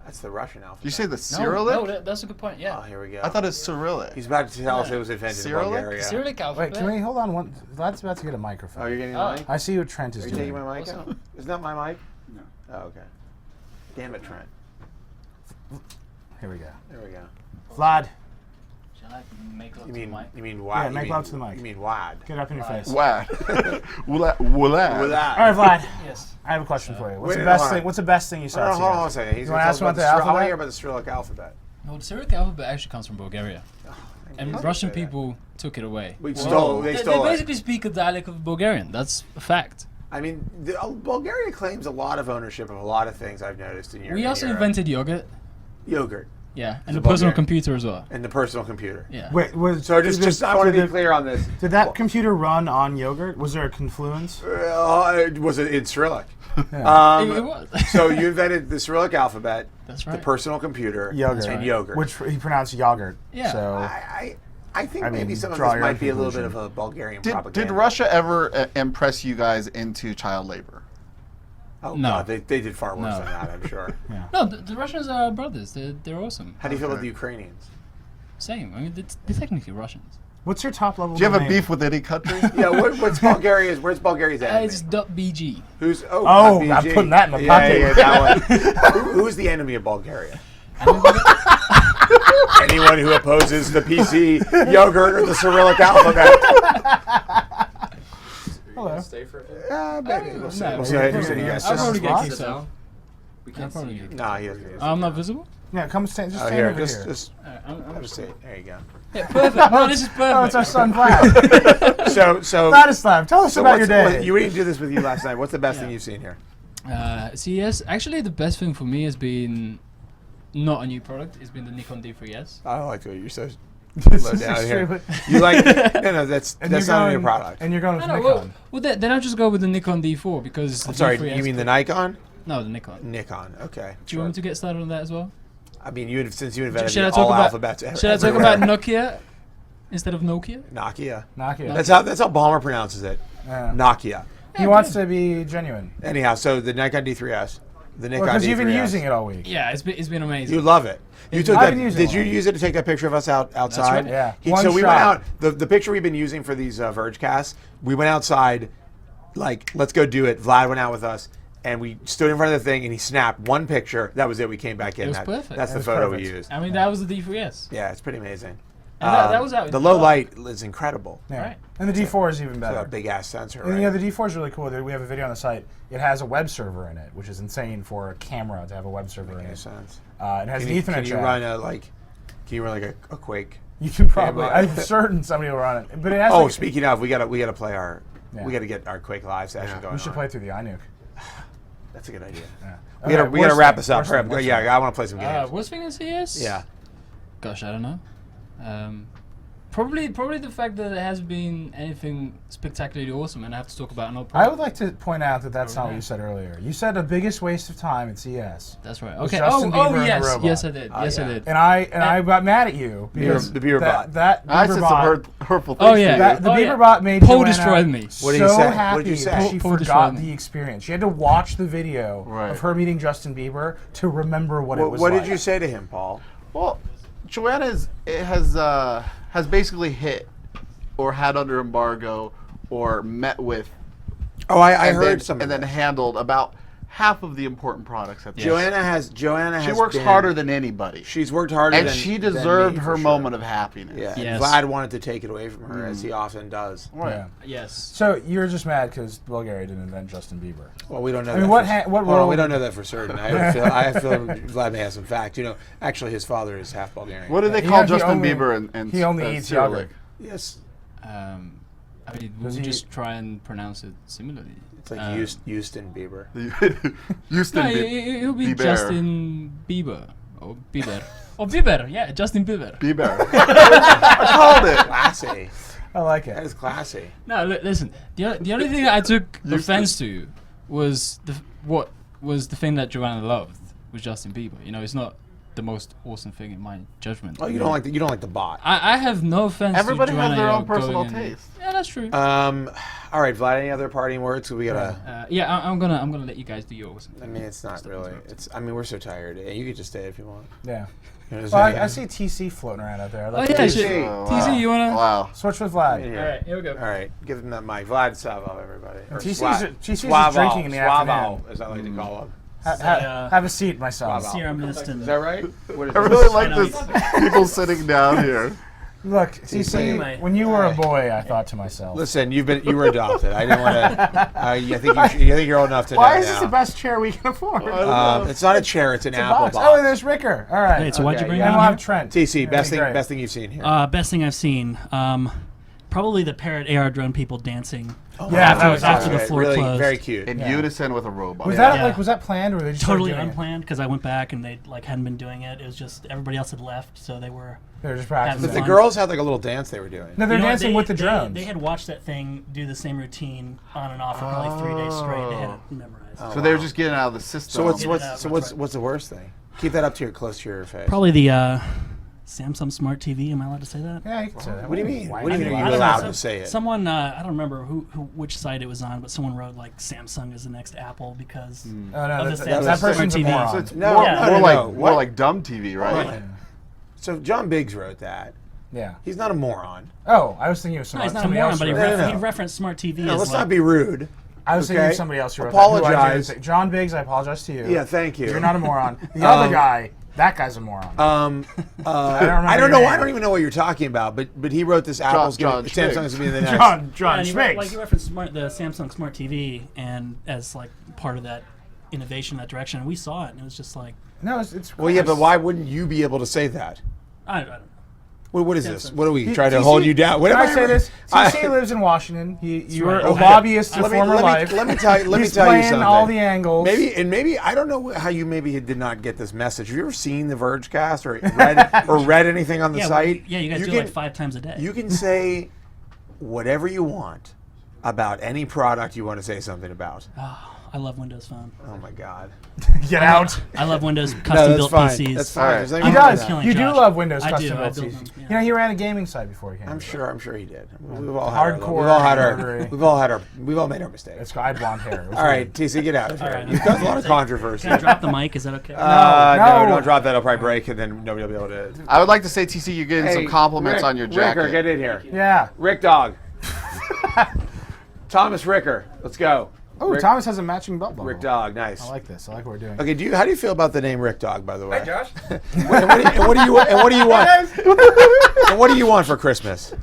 Speaker 1: That's the Russian alphabet.
Speaker 2: Did you say the
Speaker 4: No,
Speaker 2: Cyrillic?
Speaker 4: No, that's a good point. Yeah.
Speaker 1: Oh, here we go.
Speaker 2: I thought it's Cyrillic.
Speaker 1: He's about to tell us it was invented
Speaker 2: Cyrillic?
Speaker 1: in Bulgaria.
Speaker 4: Cyrillic alphabet.
Speaker 3: Wait, can we hold on one? Vlad's about to get a microphone.
Speaker 1: Oh, you're getting
Speaker 4: Oh.
Speaker 1: the mic?
Speaker 3: I see what Trent
Speaker 1: Are
Speaker 3: is
Speaker 1: you
Speaker 3: doing.
Speaker 1: taking my mic
Speaker 4: What's
Speaker 1: out?
Speaker 4: up?
Speaker 1: Isn't that my mic?
Speaker 2: No.
Speaker 1: Oh, okay. Damn it, Trent.
Speaker 3: Here we go.
Speaker 1: There we go.
Speaker 3: Vlad,
Speaker 4: Shall I make love
Speaker 1: You
Speaker 4: to the
Speaker 1: mean
Speaker 4: mic?
Speaker 1: you mean wide?
Speaker 3: Yeah, make love to the mic.
Speaker 1: You mean wide?
Speaker 3: get up in your face.
Speaker 2: Wad. Wulad.
Speaker 1: With
Speaker 3: All
Speaker 1: that.
Speaker 3: right, Vlad.
Speaker 4: Yes.
Speaker 3: I have a question for you. What's
Speaker 1: Wait,
Speaker 3: the best
Speaker 1: hold on.
Speaker 3: thing? What's the best thing you saw?
Speaker 1: Hold on a
Speaker 3: at CES?
Speaker 1: second. He's
Speaker 3: You
Speaker 1: going
Speaker 3: wanna
Speaker 1: to
Speaker 3: ask
Speaker 1: talk
Speaker 3: about
Speaker 1: about
Speaker 3: the
Speaker 1: I want to
Speaker 3: alphabet?
Speaker 1: hear about the Cyrillic alphabet.
Speaker 4: No, the Cyrillic alphabet actually comes from Bulgaria, and
Speaker 1: did
Speaker 4: Russian
Speaker 1: say that.
Speaker 4: people took it away.
Speaker 1: We
Speaker 4: Whoa.
Speaker 1: stole. They
Speaker 4: They
Speaker 1: stole it.
Speaker 4: basically speak a dialect of Bulgarian. That's a fact.
Speaker 1: I mean, Bulgaria claims a lot of ownership of a lot of things I've noticed in Europe.
Speaker 4: We also invented yogurt.
Speaker 1: yogurt
Speaker 4: Yeah,
Speaker 1: It's
Speaker 4: and
Speaker 1: a
Speaker 4: the personal
Speaker 1: Bulgarian.
Speaker 4: computer as well.
Speaker 1: and the personal computer.
Speaker 4: Yeah.
Speaker 3: Wait, was
Speaker 1: So just I want to be clear on this.
Speaker 3: Did that computer run on yogurt? Was there a confluence?
Speaker 1: Was it in Cyrillic?
Speaker 3: Yeah.
Speaker 4: It was.
Speaker 1: So you invented the Cyrillic alphabet,
Speaker 4: That's
Speaker 1: the
Speaker 4: right.
Speaker 1: personal computer,
Speaker 3: Yogurt.
Speaker 1: and
Speaker 4: right.
Speaker 1: yogurt.
Speaker 3: Which he pronounced yogurt.
Speaker 4: Yeah.
Speaker 3: So
Speaker 1: I think
Speaker 3: I
Speaker 1: maybe
Speaker 3: mean,
Speaker 1: some of
Speaker 3: draw
Speaker 1: this
Speaker 3: your
Speaker 1: might
Speaker 3: own
Speaker 1: be a little bit of
Speaker 3: conclusion.
Speaker 1: a Bulgarian
Speaker 2: Did
Speaker 1: propaganda.
Speaker 2: Russia ever impress you guys into child labor?
Speaker 1: Oh,
Speaker 4: No.
Speaker 1: God, they did far worse
Speaker 4: No.
Speaker 1: than that, I'm sure.
Speaker 4: No, the Russians are brothers. They're awesome.
Speaker 1: How do you feel about
Speaker 2: Okay.
Speaker 1: the Ukrainians?
Speaker 4: Same. I mean, they're technically Russians.
Speaker 3: what's your top level?
Speaker 2: Do you have a
Speaker 3: domain?
Speaker 2: beef with any country?
Speaker 1: Yeah, what's Bulgaria's? Where's Bulgaria's enemy?
Speaker 4: It's .bg.
Speaker 1: Who's
Speaker 3: Oh,
Speaker 1: BG.
Speaker 3: I'm putting that in my
Speaker 1: Yeah,
Speaker 3: pocket.
Speaker 1: yeah, that one. Who's the enemy of Bulgaria? Anyone who opposes the PC yogurt or the Cyrillic alphabet.
Speaker 3: Hello.
Speaker 5: Stay for a bit.
Speaker 1: Maybe. We'll see.
Speaker 4: No,
Speaker 1: We'll see how interesting you guys.
Speaker 4: I'll probably get
Speaker 3: What?
Speaker 4: kicked
Speaker 5: Sit
Speaker 4: out.
Speaker 5: down. We
Speaker 4: I'll
Speaker 5: can't see
Speaker 4: probably
Speaker 5: you.
Speaker 4: get
Speaker 1: No, he doesn't.
Speaker 4: I'm not visible?
Speaker 3: Yeah, come stand. Just
Speaker 1: Oh,
Speaker 3: stand
Speaker 1: here,
Speaker 3: over
Speaker 1: just,
Speaker 3: here.
Speaker 1: just
Speaker 4: Alright, I'm
Speaker 1: have a seat. There you go.
Speaker 4: yeah, perfect. No, this is perfect.
Speaker 3: Oh, it's our son Vlad.
Speaker 1: So,
Speaker 3: Vladislav, tell us about your day.
Speaker 1: we didn't do this with you last night. What's the best thing you've seen here?
Speaker 4: CES, actually, the best thing for me has been not a new product. It's been the Nikon D3S.
Speaker 1: I don't like the way you're so
Speaker 3: This
Speaker 1: low
Speaker 3: is
Speaker 1: down here.
Speaker 3: extremely-
Speaker 1: You like no, that's
Speaker 3: And
Speaker 1: not
Speaker 3: you're
Speaker 1: a new
Speaker 3: going-
Speaker 1: product.
Speaker 3: And you're going with
Speaker 4: I know.
Speaker 3: Nikon.
Speaker 4: Well, then I'll just go with the Nikon D4 because.
Speaker 1: I'm
Speaker 4: the
Speaker 1: sorry,
Speaker 4: D3S
Speaker 1: you mean the
Speaker 4: could-
Speaker 1: Nikon?
Speaker 4: No, the Nikon.
Speaker 1: Nikon. Okay.
Speaker 4: Do you want me to get started on that as well?
Speaker 1: I mean, since you invented
Speaker 4: Should I
Speaker 1: the
Speaker 4: talk
Speaker 1: all
Speaker 4: about?
Speaker 1: alphabets.
Speaker 4: Should I talk
Speaker 1: everywhere.
Speaker 4: about Nokia instead of Nokia?
Speaker 1: Nokia?
Speaker 3: Nokia.
Speaker 1: That's how Ballmer pronounces it.
Speaker 3: Yeah.
Speaker 1: Nokia.
Speaker 3: He wants to be genuine.
Speaker 1: Anyhow, so the Nikon D3S, the Nikon
Speaker 3: Because
Speaker 1: D3S.
Speaker 3: you've been using it all week.
Speaker 4: Yeah, it's been amazing.
Speaker 1: You love it. You took
Speaker 3: I've
Speaker 1: that.
Speaker 3: been using
Speaker 1: Did
Speaker 3: it
Speaker 1: you
Speaker 3: a lot.
Speaker 1: use it to take that picture of us outside?
Speaker 4: right.
Speaker 3: Yeah.
Speaker 1: So
Speaker 3: One
Speaker 1: we
Speaker 3: shot.
Speaker 1: went out. The picture we've been using for these Vergecasts, we went outside, like, let's go do it. Vlad went out with us, and we stood in front of the thing, and he snapped one picture. That was it. We came back in.
Speaker 4: It was perfect.
Speaker 1: That's
Speaker 3: It
Speaker 1: the
Speaker 3: was
Speaker 1: photo
Speaker 3: perfect.
Speaker 1: we used.
Speaker 4: I mean, that was the D3S.
Speaker 1: Yeah, it's pretty amazing.
Speaker 4: And that was out in
Speaker 1: The
Speaker 4: the
Speaker 1: low
Speaker 4: dark.
Speaker 1: light is incredible.
Speaker 3: Yeah.
Speaker 4: Right.
Speaker 3: And the D4 is even
Speaker 1: It's
Speaker 3: better.
Speaker 1: a big ass sensor.
Speaker 3: And
Speaker 1: Right?
Speaker 3: yeah, the D4 is really cool. We have a video on the site. It has a web server in it, which is insane for a camera to have a web server in
Speaker 1: Makes
Speaker 3: it.
Speaker 1: sense.
Speaker 3: It has
Speaker 1: Can
Speaker 3: an
Speaker 1: you,
Speaker 3: Ethernet
Speaker 1: can you
Speaker 3: jack.
Speaker 1: run a Quake?
Speaker 3: You can probably.
Speaker 1: but-
Speaker 3: I'm certain somebody will run it. But it has.
Speaker 1: Oh,
Speaker 3: like,
Speaker 1: speaking of, we gotta play our.
Speaker 3: Yeah.
Speaker 1: We gotta get our Quake live session going.
Speaker 3: we should
Speaker 1: on.
Speaker 3: play through the iNuke.
Speaker 1: That's a good idea.
Speaker 3: Yeah.
Speaker 1: We gotta
Speaker 3: Okay, worst
Speaker 1: wrap
Speaker 3: thing,
Speaker 1: this up.
Speaker 3: worst
Speaker 1: Hurry
Speaker 3: thing,
Speaker 1: up.
Speaker 3: worst
Speaker 1: Yeah,
Speaker 3: thing.
Speaker 1: I want to play some games.
Speaker 4: Worst thing in CS?
Speaker 1: Yeah.
Speaker 4: Gosh, I don't know. Probably the fact that it has been anything spectacularly awesome, and I have to talk about an old
Speaker 3: I
Speaker 4: product.
Speaker 3: would like to point out that that's not what you said earlier. You said the biggest waste of time at CES.
Speaker 4: That's right.
Speaker 3: was
Speaker 4: Okay.
Speaker 3: Justin Bieber and the
Speaker 4: Yes,
Speaker 3: robot.
Speaker 4: yes, I did. Yes,
Speaker 1: yeah.
Speaker 4: I did.
Speaker 3: And I got mad at you because
Speaker 1: the Bieber bot.
Speaker 3: that
Speaker 2: I
Speaker 3: Bieber
Speaker 2: said
Speaker 3: bot,
Speaker 2: some hurtful things.
Speaker 4: Oh, yeah.
Speaker 2: to
Speaker 3: that,
Speaker 2: you.
Speaker 3: the
Speaker 4: Oh,
Speaker 3: Bieber
Speaker 4: yeah.
Speaker 3: bot made
Speaker 4: Paul
Speaker 3: Joanna
Speaker 4: destroyed me.
Speaker 1: What did he
Speaker 3: so
Speaker 1: say?
Speaker 3: happy
Speaker 1: What did you say?
Speaker 3: that she
Speaker 4: Paul
Speaker 3: forgot
Speaker 4: destroyed me.
Speaker 3: the experience. She had to watch the video
Speaker 2: Right.
Speaker 3: of her meeting Justin Bieber to remember what it was
Speaker 1: What
Speaker 3: like.
Speaker 1: did you say to him, Paul?
Speaker 2: Well, Joanna has basically hit or had under embargo or met with
Speaker 1: Oh, I
Speaker 2: and
Speaker 1: heard
Speaker 2: then,
Speaker 1: some.
Speaker 2: and then handled about half of the important products at the
Speaker 1: Joanna has.
Speaker 2: She works harder than anybody.
Speaker 1: She's worked harder
Speaker 2: and
Speaker 1: than
Speaker 2: she
Speaker 1: than
Speaker 2: deserved
Speaker 1: me,
Speaker 2: her
Speaker 1: for
Speaker 2: moment
Speaker 1: sure.
Speaker 2: of happiness.
Speaker 1: Yeah.
Speaker 4: Yes.
Speaker 1: And Vlad wanted to take it away from her, as he often does.
Speaker 2: Right.
Speaker 3: Yeah.
Speaker 4: Yes.
Speaker 3: So you're just mad because Bulgaria didn't invent Justin Bieber.
Speaker 1: Well, we don't know.
Speaker 3: I mean,
Speaker 1: that
Speaker 3: what
Speaker 1: for-
Speaker 3: ha- what
Speaker 1: hold on,
Speaker 3: role-
Speaker 1: we don't know that for certain. I have a feeling Vlad may have some fact. You know, actually, his father is half Bulgarian.
Speaker 2: What do they
Speaker 3: He
Speaker 2: call
Speaker 3: only-
Speaker 2: Justin Bieber and
Speaker 3: he only eats
Speaker 2: Cyrillic?
Speaker 1: Yes,
Speaker 4: I mean,
Speaker 3: Does
Speaker 4: we'll
Speaker 3: he-
Speaker 4: just try and pronounce it similarly.
Speaker 1: it's like Houston Bieber.
Speaker 2: Houston
Speaker 4: No,
Speaker 2: Bieber.
Speaker 4: it'll be
Speaker 2: Bieber.
Speaker 4: Justin Bieber or Bieber. Or Bieber, yeah, Justin Bieber.
Speaker 2: Bieber. I called it.
Speaker 1: Classy.
Speaker 3: I like
Speaker 1: That
Speaker 3: it.
Speaker 1: is classy.
Speaker 4: No, listen. The only thing I took offense to was the thing that Joanna loved was Justin Bieber. You know, it's not the most awesome thing in my judgment.
Speaker 1: Oh, you don't like the bot.
Speaker 4: I have no offense.
Speaker 2: Everybody
Speaker 4: to
Speaker 2: has
Speaker 4: Joanna
Speaker 2: their own
Speaker 4: going
Speaker 2: personal
Speaker 4: and-
Speaker 2: taste.
Speaker 4: Yeah, that's true.
Speaker 1: All right, Vlad. Any other parting words? We gotta.
Speaker 4: Yeah, I'm gonna let you guys do yours.
Speaker 1: I mean, it's not really. It's. I mean, we're so tired. And you could just stay if you want.
Speaker 3: Yeah.
Speaker 1: You know what
Speaker 3: Well,
Speaker 1: I'm
Speaker 3: I
Speaker 1: saying?
Speaker 3: see TC floating around out there. I'd
Speaker 4: Oh
Speaker 3: like to
Speaker 4: yeah,
Speaker 1: TC.
Speaker 4: shit.
Speaker 2: Oh,
Speaker 4: TC, you wanna?
Speaker 2: Wow.
Speaker 3: switch with Vlad.
Speaker 1: In here.
Speaker 4: All right, here we go.
Speaker 1: All right, give him that mic. Vlad Savov, everybody. Or
Speaker 3: TC's
Speaker 1: Swa-
Speaker 3: TC's just
Speaker 1: Swavo,
Speaker 3: drinking in the
Speaker 1: Swavo,
Speaker 3: afternoon.
Speaker 1: as I like to call him.
Speaker 3: Have a seat, my son.
Speaker 1: Swavo.
Speaker 5: Serum mist and
Speaker 1: Is that right? What is
Speaker 2: I
Speaker 1: it?
Speaker 2: really like
Speaker 5: know.
Speaker 2: this. People sitting down here.
Speaker 3: Look,
Speaker 1: TC.
Speaker 3: TC, when you were a boy, I thought to myself,
Speaker 1: Listen, you were adopted. I didn't want to. I think you're old enough to
Speaker 3: why
Speaker 1: know
Speaker 3: is this
Speaker 1: now.
Speaker 3: the best chair we can afford?
Speaker 1: It's not a chair. It's an apple
Speaker 3: Box.
Speaker 1: box.
Speaker 3: Oh, there's Ricker. All right.
Speaker 5: Hey, so why'd you bring
Speaker 1: yeah.
Speaker 3: And
Speaker 5: it
Speaker 3: we'll
Speaker 5: on
Speaker 3: have
Speaker 5: here?
Speaker 3: Trent.
Speaker 1: TC, best
Speaker 3: That'd be great.
Speaker 1: thing you've seen here.
Speaker 5: Best thing I've seen. Probably the parrot AR drone people dancing
Speaker 3: Yeah,
Speaker 5: after,
Speaker 3: that was
Speaker 5: after the
Speaker 1: Right,
Speaker 5: floor
Speaker 1: really
Speaker 5: closed.
Speaker 1: very cute.
Speaker 2: In
Speaker 3: Yeah.
Speaker 2: unison with a robot.
Speaker 3: Was
Speaker 5: Yeah.
Speaker 3: that was that planned or were they just
Speaker 5: Totally
Speaker 3: started doing it?
Speaker 5: unplanned because I went back and they hadn't been doing it. It was just everybody else had left, so they were.
Speaker 3: They were just
Speaker 5: Having
Speaker 3: practicing.
Speaker 1: But the
Speaker 5: fun.
Speaker 1: girls had like a little dance they were doing.
Speaker 3: No, they're
Speaker 5: You know what,
Speaker 3: dancing with the drones.
Speaker 5: They had watched that thing do the same routine on and off for probably 3 days straight. They had it memorized.
Speaker 2: So they were just getting out of the system.
Speaker 1: So what's
Speaker 5: Get it out, that's right.
Speaker 1: what's the worst thing? Keep that up to close to your face.
Speaker 5: Probably the Samsung Smart TV. Am I allowed to say that?
Speaker 3: Yeah, you can say that.
Speaker 1: What do you mean?
Speaker 3: Why
Speaker 1: What do you
Speaker 3: not?
Speaker 1: mean?
Speaker 5: I
Speaker 1: Are you
Speaker 5: don't know,
Speaker 1: allowed
Speaker 5: some-
Speaker 1: to say it?
Speaker 5: Someone, I don't remember which site it was on, but someone wrote like Samsung is the next Apple because
Speaker 3: Oh, no,
Speaker 5: of the
Speaker 3: that
Speaker 5: Samsung
Speaker 3: person's a
Speaker 5: TV.
Speaker 3: moron.
Speaker 2: So it's
Speaker 1: No,
Speaker 2: more,
Speaker 1: no,
Speaker 2: more
Speaker 1: no,
Speaker 2: like
Speaker 1: no.
Speaker 2: more
Speaker 1: What?
Speaker 2: like dumb TV, right?
Speaker 3: Yeah.
Speaker 1: So John Biggs wrote that.
Speaker 3: Yeah.
Speaker 1: He's not a moron.
Speaker 3: Oh, I was thinking of
Speaker 5: no, he's not a
Speaker 3: somebody
Speaker 5: moron,
Speaker 3: else.
Speaker 5: but he,
Speaker 3: who
Speaker 1: No,
Speaker 3: wrote
Speaker 1: no,
Speaker 3: it.
Speaker 1: no.
Speaker 5: he referenced Smart TV.
Speaker 1: No,
Speaker 5: as
Speaker 1: let's
Speaker 5: like,
Speaker 1: not be rude.
Speaker 3: I was thinking
Speaker 1: Okay.
Speaker 3: of somebody else who wrote that. who I
Speaker 1: Apologize.
Speaker 3: didn't think- John Biggs, I apologize to you.
Speaker 1: Yeah, thank you.
Speaker 3: You're not a moron. The other guy, that guy's a moron.
Speaker 1: I
Speaker 3: remember
Speaker 1: don't
Speaker 3: your
Speaker 1: know.
Speaker 3: name.
Speaker 1: I don't even know what you're talking about. But he wrote this. Apple's
Speaker 2: John
Speaker 1: gonna,
Speaker 2: Schmiggs.
Speaker 1: Samsung's gonna be the next.
Speaker 3: John
Speaker 5: Yeah, and he,
Speaker 3: Schmiggs.
Speaker 5: like he referenced the Samsung Smart TV, and as like part of that innovation, that direction, and we saw it, and it was just like
Speaker 3: No, it's
Speaker 1: Well, yeah, but why wouldn't you be able to say that?
Speaker 5: I don't know.
Speaker 1: What is this? What are we
Speaker 3: He-
Speaker 1: trying to
Speaker 3: TC
Speaker 1: hold you down? What
Speaker 3: Can
Speaker 1: am
Speaker 3: I say this?
Speaker 1: I-
Speaker 3: TC lives in Washington. You were
Speaker 5: right.
Speaker 3: a lobbyist in
Speaker 1: Let me-
Speaker 3: former
Speaker 1: let me-
Speaker 3: life.
Speaker 1: let me tell you- let me
Speaker 3: He's
Speaker 1: tell you
Speaker 3: playing all
Speaker 1: something.
Speaker 3: the angles.
Speaker 1: Maybe I don't know how you maybe did not get this message. Have you ever seen the Vergecast or read anything on the
Speaker 5: Yeah,
Speaker 1: site?
Speaker 5: you guys do it like 5 times a day.
Speaker 1: You can say whatever you want about any product you want to say something about.
Speaker 5: I love Windows Phone.
Speaker 1: Oh my God.
Speaker 3: Get out.
Speaker 5: I love Windows
Speaker 1: No,
Speaker 5: custom
Speaker 1: that's
Speaker 5: built
Speaker 1: fine.
Speaker 5: PCs.
Speaker 1: That's fine.
Speaker 2: All right.
Speaker 1: There's nothing
Speaker 3: He
Speaker 1: wrong with
Speaker 3: does.
Speaker 1: that.
Speaker 5: killing
Speaker 3: You do
Speaker 5: Josh.
Speaker 3: love Windows
Speaker 5: I do.
Speaker 3: custom
Speaker 5: I
Speaker 3: built
Speaker 5: built
Speaker 3: PCs.
Speaker 5: them, yeah.
Speaker 3: You know, he ran a gaming site before he came.
Speaker 1: I'm sure he did. We've all
Speaker 3: Hardcore nerdery.
Speaker 1: we've all made our mistakes.
Speaker 3: It's got blonde hair. It was
Speaker 1: All right, TC, get out of here.
Speaker 5: right,
Speaker 1: You've
Speaker 5: okay.
Speaker 1: caused a lot of controversy.
Speaker 5: Can I drop the mic? Is that okay?
Speaker 1: No,
Speaker 3: No.
Speaker 1: don't drop that. It'll probably break, and then nobody will be able to.
Speaker 2: I would like to say, TC, you're getting some
Speaker 1: Hey,
Speaker 2: compliments
Speaker 1: Rick,
Speaker 2: on your jacket.
Speaker 1: Ricker, get in here.
Speaker 3: Yeah.
Speaker 1: Rick Dog. Thomas Ricker, let's go.
Speaker 3: Oh,
Speaker 1: Rick,
Speaker 3: Thomas has a matching belt buckle.
Speaker 1: Rick Dog, nice.
Speaker 3: I like this. I like what we're doing.
Speaker 1: Okay, how do you feel about the name Rick Dog, by the way?
Speaker 6: Hi, Josh.
Speaker 1: And what do you want? And what do you want for Christmas?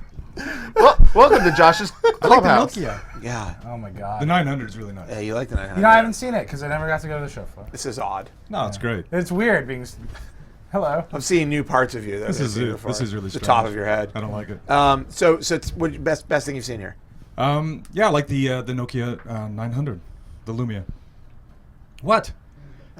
Speaker 2: Well, welcome to Josh's clubhouse.
Speaker 1: Yeah.
Speaker 3: Oh my God.
Speaker 6: The 900 is really nice.
Speaker 1: Yeah, you like the 900.
Speaker 3: You know, I haven't seen it because I never got to go to the show floor.
Speaker 1: This is odd.
Speaker 6: No, it's great.
Speaker 3: It's weird being. Hello.
Speaker 1: I'm seeing new parts of you. That
Speaker 6: This
Speaker 1: I've
Speaker 6: is
Speaker 1: seen
Speaker 6: it.
Speaker 1: before.
Speaker 6: This is really
Speaker 1: the
Speaker 6: strange.
Speaker 1: top of your head.
Speaker 6: I don't like it.
Speaker 1: So it's what best thing you've seen here?
Speaker 6: Yeah, I like the Nokia 900, the Lumia. What?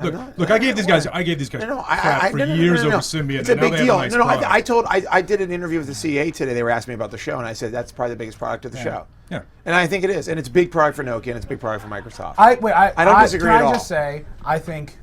Speaker 6: Look, I gave these guys crap for years over Symbian.
Speaker 1: It's a
Speaker 6: and now
Speaker 1: big
Speaker 6: they have
Speaker 1: deal.
Speaker 6: nice
Speaker 1: No,
Speaker 6: product.
Speaker 1: I did an interview with the CES today. They were asking me about the show, and I said that's probably the biggest product of the show.
Speaker 6: Yeah.
Speaker 1: And I think it is, and it's a big product for Nokia, and it's a big product for Microsoft.
Speaker 3: I
Speaker 1: don't disagree
Speaker 3: can
Speaker 1: at all.
Speaker 3: I just say I think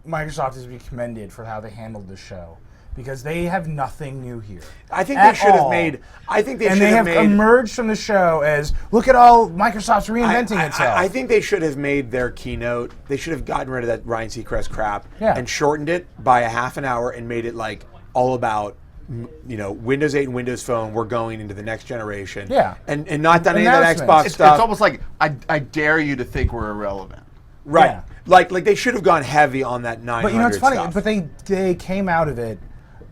Speaker 3: Microsoft is to be commended for how they handled the show because they have nothing new here.
Speaker 1: I think
Speaker 3: at
Speaker 1: they should have
Speaker 3: all.
Speaker 1: made. I think they
Speaker 3: And
Speaker 1: should
Speaker 3: they
Speaker 1: have
Speaker 3: have
Speaker 1: made.
Speaker 3: emerged from the show as look at all Microsoft's reinventing itself.
Speaker 1: I think they should have made their keynote. They should have gotten rid of that Ryan Seacrest crap
Speaker 3: Yeah.
Speaker 1: and shortened it by a half an hour and made it like all about. Windows 8 and Windows Phone. We're going into the next generation.
Speaker 3: Yeah.
Speaker 1: and not done any of that
Speaker 3: Announcements.
Speaker 1: Xbox
Speaker 2: It's
Speaker 1: stuff.
Speaker 2: almost like I dare you to think we're irrelevant.
Speaker 1: Right.
Speaker 3: Yeah.
Speaker 1: Like they should have gone heavy on that 900
Speaker 3: But you know it's funny.
Speaker 1: stuff.
Speaker 3: But they came out of it,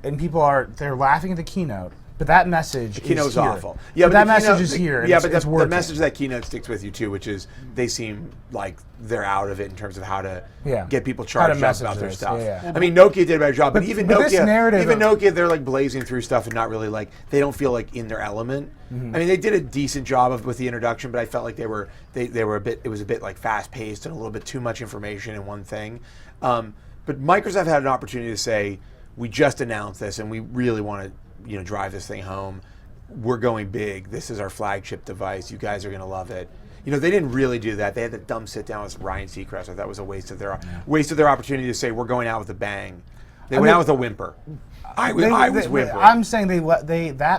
Speaker 3: and they're laughing at the keynote. But that message is
Speaker 1: keynote's
Speaker 3: here.
Speaker 1: awful. Yeah,
Speaker 3: but that
Speaker 1: the keynote-
Speaker 3: message is here. and
Speaker 1: Yeah,
Speaker 3: it's,
Speaker 1: but
Speaker 3: it's
Speaker 1: the
Speaker 3: working.
Speaker 1: message of that keynote sticks with you too, which is they seem like they're out of it in terms of how to
Speaker 3: Yeah.
Speaker 1: get people
Speaker 3: How to
Speaker 1: charged up
Speaker 3: message
Speaker 1: about their
Speaker 3: this.
Speaker 1: stuff.
Speaker 3: Yeah.
Speaker 1: I mean, Nokia did a better job, but even
Speaker 3: but this
Speaker 1: Nokia,
Speaker 3: narrative of-
Speaker 1: Nokia, they're like blazing through stuff and not really like they don't feel like in their element.
Speaker 3: Mm-hmm.
Speaker 1: I mean, they did a decent job with the introduction, but I felt like they were a bit. It was a bit like fast paced and a little bit too much information in one thing. But Microsoft had an opportunity to say, we just announced this and we really want to drive this thing home. We're going big. This is our flagship device. You guys are going to love it. They didn't really do that. They had the dumb sit down with Ryan Seacrest. I thought was a waste of their opportunity to say we're going out with a bang. They went out with a whimper. I was whimpering.
Speaker 3: I'm saying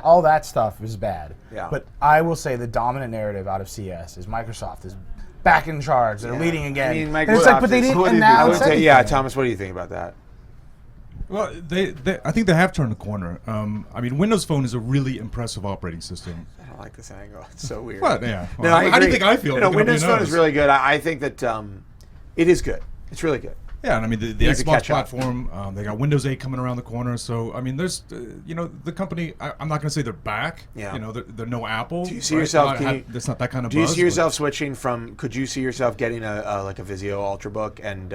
Speaker 3: all that stuff is bad.
Speaker 1: Yeah.
Speaker 3: But I will say the dominant narrative out of CS is Microsoft is back in charge. They're leading again.
Speaker 1: I mean,
Speaker 3: And it's like, but they
Speaker 1: Microsoft
Speaker 3: didn't
Speaker 1: is-
Speaker 3: announce
Speaker 1: I would say,
Speaker 3: anything.
Speaker 1: yeah, Thomas, what do you think about that?
Speaker 6: Well, I think they have turned the corner. I mean, Windows Phone is a really impressive operating system.
Speaker 1: I don't like this angle. It's so weird.
Speaker 6: What? Yeah.
Speaker 1: No,
Speaker 6: Well,
Speaker 1: I
Speaker 6: how do
Speaker 1: agree.
Speaker 6: you think I feel?
Speaker 1: No,
Speaker 6: Looking up
Speaker 1: Windows
Speaker 6: your
Speaker 1: Phone is
Speaker 6: nose?
Speaker 1: really good. I think that it is good. It's really good.
Speaker 6: Yeah, and I mean the
Speaker 1: Needs to
Speaker 6: Xbox
Speaker 1: catch up.
Speaker 6: platform. They got Windows 8 coming around the corner. So I mean, there's the company. I'm not going to say they're back.
Speaker 1: Yeah.
Speaker 6: They're no Apple.
Speaker 1: Do you see yourself?
Speaker 6: There's not that kind of.
Speaker 1: Do you
Speaker 6: buzz,
Speaker 1: see yourself switching from? Could you see yourself getting a like a Vizio Ultrabook, and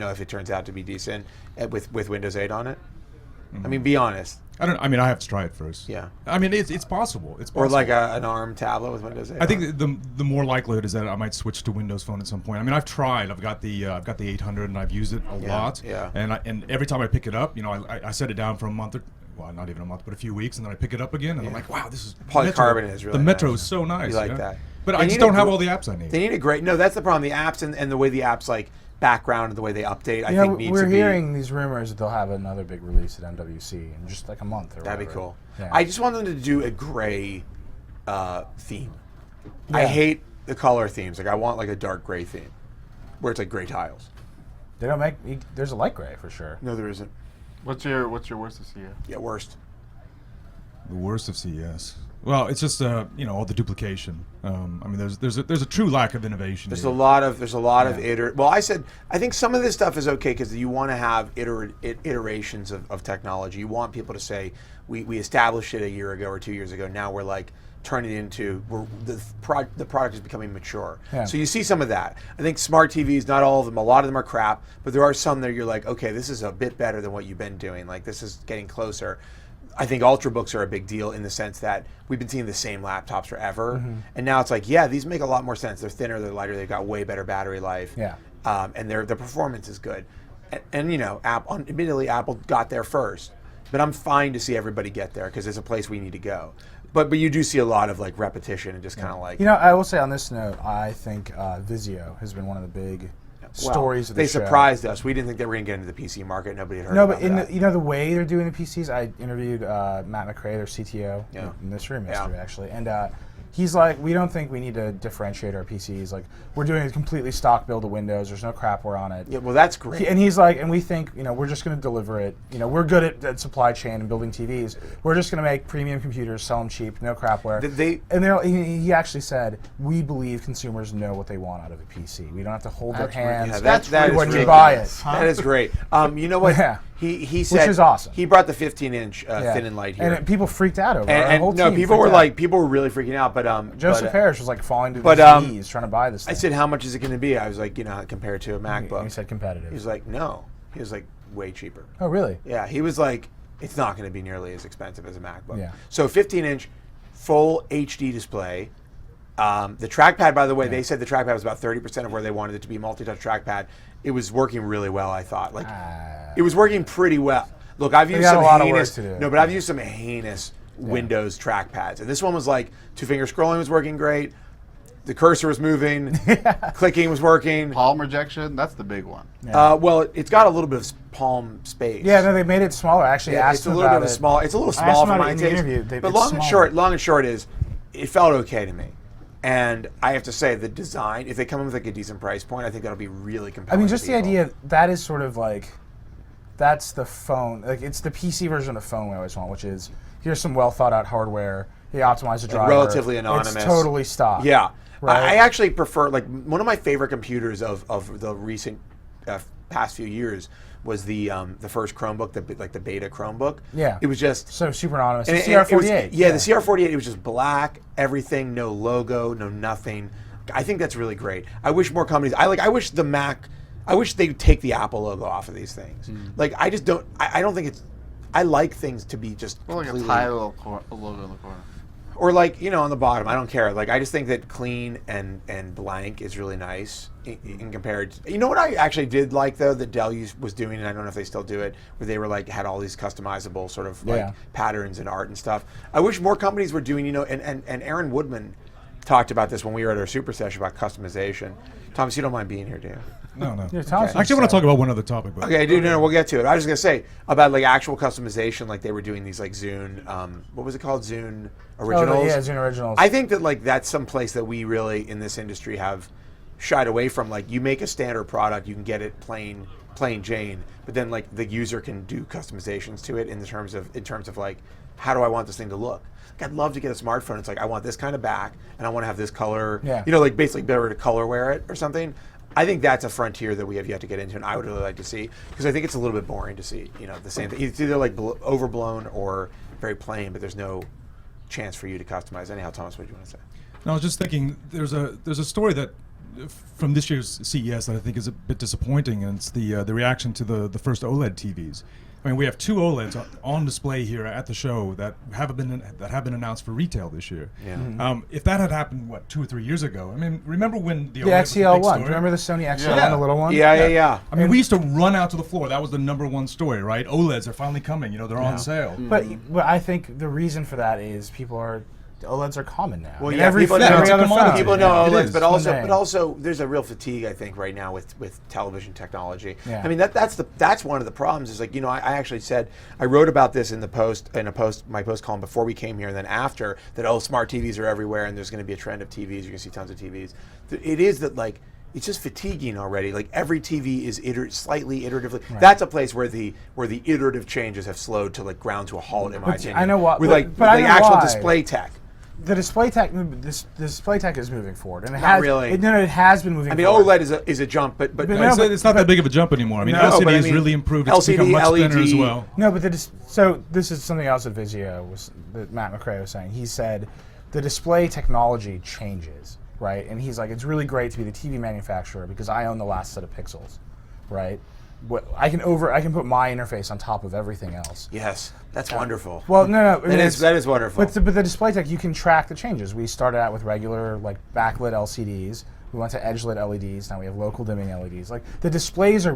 Speaker 1: if it turns out to be decent with Windows 8 on it? I mean, be honest.
Speaker 6: I mean, I have to try it first.
Speaker 1: Yeah.
Speaker 6: I mean, it's possible. It's possible.
Speaker 1: Or like an ARM tablet with Windows 8.
Speaker 6: I think the more likelihood is that I might switch to Windows Phone at some point. I mean, I've tried. I've got the 800 and I've used it a lot.
Speaker 1: yeah.
Speaker 6: And every time I pick it up, I set it down for a month or not even a month, but a few weeks, and then I pick it up again, and I'm like, wow, this is
Speaker 1: Polycarbonate is really
Speaker 6: the Metro
Speaker 1: nice.
Speaker 6: is so nice.
Speaker 1: You like that.
Speaker 6: But
Speaker 1: They
Speaker 6: I just
Speaker 1: need
Speaker 6: don't
Speaker 1: a
Speaker 6: have
Speaker 1: gr-
Speaker 6: all the apps I need.
Speaker 1: They need a great. No, that's the problem. The apps and the way the apps like background and the way they update. I think needs
Speaker 3: we're
Speaker 1: to be.
Speaker 3: hearing these rumors that they'll have another big release at MWC in just like a month or
Speaker 1: That'd be
Speaker 3: whatever.
Speaker 1: cool.
Speaker 3: Yeah.
Speaker 1: I just want them to do a gray theme. I
Speaker 3: Yeah.
Speaker 1: hate the color themes. Like I want like a dark gray theme, where it's like gray tiles.
Speaker 3: They don't make. There's a light gray for sure.
Speaker 1: No, there isn't.
Speaker 2: What's your worst to see?
Speaker 1: Yeah, worst.
Speaker 6: The worst of CES. Well, it's just all the duplication. I mean, there's a true lack of innovation.
Speaker 1: There's
Speaker 6: here.
Speaker 1: a lot of Well, I think some of this stuff is okay because you want to have iterations of technology. You want people to say we established it a year ago or 2 years ago. Now we're like turning it into the product is becoming mature.
Speaker 3: Yeah.
Speaker 1: So you see some of that. I think smart TVs, not all of them, a lot of them are crap, but there are some that you're like, okay, this is a bit better than what you've been doing. Like this is getting closer. I think Ultrabooks are a big deal in the sense that we've been seeing the same laptops forever, and now it's like, yeah, these make a lot more sense. They're thinner, they're lighter, they've got way better battery life, and the performance is good. And you know, admittedly, Apple got there first, but I'm fine to see everybody get there because it's a place we need to go. But you do see a lot of like repetition and just kind of like.
Speaker 3: You know, I will say on this note, I think Vizio has been one of the big stories of the show.
Speaker 1: They surprised us. We didn't think they were going to get into the PC market. Nobody had heard about that.
Speaker 3: No, but you know the way they're doing the PCs. I interviewed Matt McRae, their CTO, in this room yesterday actually, and he's like, we don't think we need to differentiate our PCs. Like, we're doing a completely stock build of Windows. There's no crapware on it.
Speaker 1: Yeah, well, that's great.
Speaker 3: And he's like, and we think, you know, we're just going to deliver it. You know, we're good at supply chain and building TVs. We're just going to make premium computers, sell them cheap, no crapware. He actually said, we believe consumers know what they want out of a PC. We don't have to hold their hands.
Speaker 1: That is
Speaker 3: when
Speaker 1: really
Speaker 3: you buy it.
Speaker 1: That is great. You know what?
Speaker 3: Yeah.
Speaker 1: He said,
Speaker 3: which is awesome.
Speaker 1: He brought the 15-inch thin and light here,
Speaker 3: and people freaked out over it.
Speaker 1: And no, people were really freaking out. But
Speaker 3: Joseph Harris was like falling to his knees trying to buy this thing.
Speaker 1: I said, how much is it going to be? I was like, you know, compared to a MacBook.
Speaker 3: He said competitive.
Speaker 1: He was like, no. He was like, way cheaper.
Speaker 3: Oh, really?
Speaker 1: Yeah. He was like, it's not going to be nearly as expensive as a MacBook.
Speaker 3: Yeah.
Speaker 1: So 15-inch full HD display. The trackpad, by the way, they said the trackpad was about 30% of where they wanted it to be, multi-touch trackpad. It was working really well, I thought. Like, it was working pretty well. Look, I've used some heinous. No, but I've used some heinous Windows trackpads, and this one was like two-finger scrolling was working great. The cursor was moving, clicking was working.
Speaker 2: Palm rejection, that's the big one.
Speaker 1: Yeah. Well, it's got a little bit of palm space.
Speaker 3: Yeah, no, they made it smaller. Actually,
Speaker 1: it's a little bit of a small. It's a little small for my taste. But long and short is, it felt okay to me. And I have to say, the design, if they come in with like a decent price point, I think that'll be really compelling.
Speaker 3: I mean, just the idea that is sort of like, that's the phone. Like, it's the PC version of the phone we always want, which is here's some well thought out hardware. You optimize the driver.
Speaker 1: Relatively anonymous.
Speaker 3: It's totally stock.
Speaker 1: Yeah.
Speaker 3: Right?
Speaker 1: I actually prefer, like, one of my favorite computers of the recent past few years was the first Chromebook, the beta Chromebook.
Speaker 3: Yeah.
Speaker 1: It was just
Speaker 3: so super anonymous.
Speaker 1: The
Speaker 3: CR48.
Speaker 1: The CR48. It was just black, everything, no logo, no nothing. I think that's really great. I wish more companies. I wish the Mac. I wish they'd take the Apple logo off of these things. Like, I just don't. I don't think it's. I like things to be just
Speaker 2: like a tiny little logo in the corner.
Speaker 1: Or like, you know, on the bottom. I don't care. Like, I just think that clean and blank is really nice in compared to, you know what I actually did like, though, that Dell was doing, and I don't know if they still do it, where they were like, had all these customizable sort of like patterns and art and stuff. I wish more companies were doing, you know, and Aaron Woodman talked about this when we were at our super session about customization. Thomas, you don't mind being here, do you?
Speaker 6: No.
Speaker 3: Yeah,
Speaker 6: Actually, I want to talk about one other topic. But
Speaker 1: okay, dude, no, we'll get to it. I was just going to say about like actual customization, like they were doing these like Zune, what was it called? Zune Originals?
Speaker 3: Oh, yeah, Zune Originals.
Speaker 1: I think that like that's some place that we really, in this industry, have shied away from. Like, you make a standard product, you can get it plain Jane, but then like the user can do customizations to it in terms of like, how do I want this thing to look? Like, I'd love to get a smartphone. It's like, I want this kind of back, and I want to have this color.
Speaker 3: Yeah.
Speaker 1: You know, like basically be able to color wear it or something. I think that's a frontier that we have yet to get into, and I would really like to see, because I think it's a little bit boring to see, you know, the same thing. It's either like overblown or very plain, but there's no chance for you to customize. Anyhow, Thomas, what do you want to say?
Speaker 6: No, I was just thinking there's a story that from this year's CES that I think is a bit disappointing, and it's the reaction to the first OLED TVs. I mean, we have two OLEDs on display here at the show that have been announced for retail this year.
Speaker 1: Yeah.
Speaker 6: If that had happened, 2 or 3 years ago? I mean, remember when the OLED
Speaker 3: XCL1?
Speaker 6: was
Speaker 3: Do you remember the Sony XCL1,
Speaker 6: Yeah.
Speaker 3: the little one?
Speaker 1: Yeah.
Speaker 6: I mean, we used to run out to the floor. That was the #1 story, right? OLEDs are finally coming. You know, they're on sale.
Speaker 3: But I think the reason for that is OLEDs are common now.
Speaker 1: Well,
Speaker 3: I mean,
Speaker 1: yeah,
Speaker 3: every
Speaker 1: people
Speaker 3: phone,
Speaker 1: know,
Speaker 3: every other phone.
Speaker 1: people know
Speaker 6: It
Speaker 1: OLEDs,
Speaker 6: is.
Speaker 1: but also there's a real fatigue, I think, right now with television technology.
Speaker 3: Yeah.
Speaker 1: I mean, that's one of the problems. Is like, you know, I actually said, I wrote about this in my post column before we came here, and then after that, smart TVs are everywhere, and there's going to be a trend of TVs. You're going to see tons of TVs. It is that, like, it's just fatiguing already. Like, every TV is slightly iteratively. Right. That's a place where the iterative changes have slowed to like ground to a halt, in my opinion.
Speaker 3: I know what.
Speaker 1: With
Speaker 3: but I know
Speaker 1: actual
Speaker 3: why.
Speaker 1: display tech.
Speaker 3: The display tech is moving forward, and it
Speaker 1: Not
Speaker 3: has.
Speaker 1: really.
Speaker 3: It has been moving.
Speaker 1: I mean,
Speaker 3: forward.
Speaker 1: OLED is a jump, but
Speaker 3: no,
Speaker 6: it's not that big of a jump anymore. I mean, LCD has really improved. It's become much thinner as well.
Speaker 3: No, but so this is something else that Vizio that Matt McRae was saying. He said the display technology changes, right? And he's like, it's really great to be the TV manufacturer because I own the last set of pixels, right? I can put my interface on top of everything else.
Speaker 1: Yes, that's wonderful.
Speaker 3: Well, no.
Speaker 1: That is wonderful.
Speaker 3: But the display tech, you can track the changes. We started out with regular like backlit LCDs. We went to edge lit LEDs. Now we have local dimming LEDs. Like the displays they're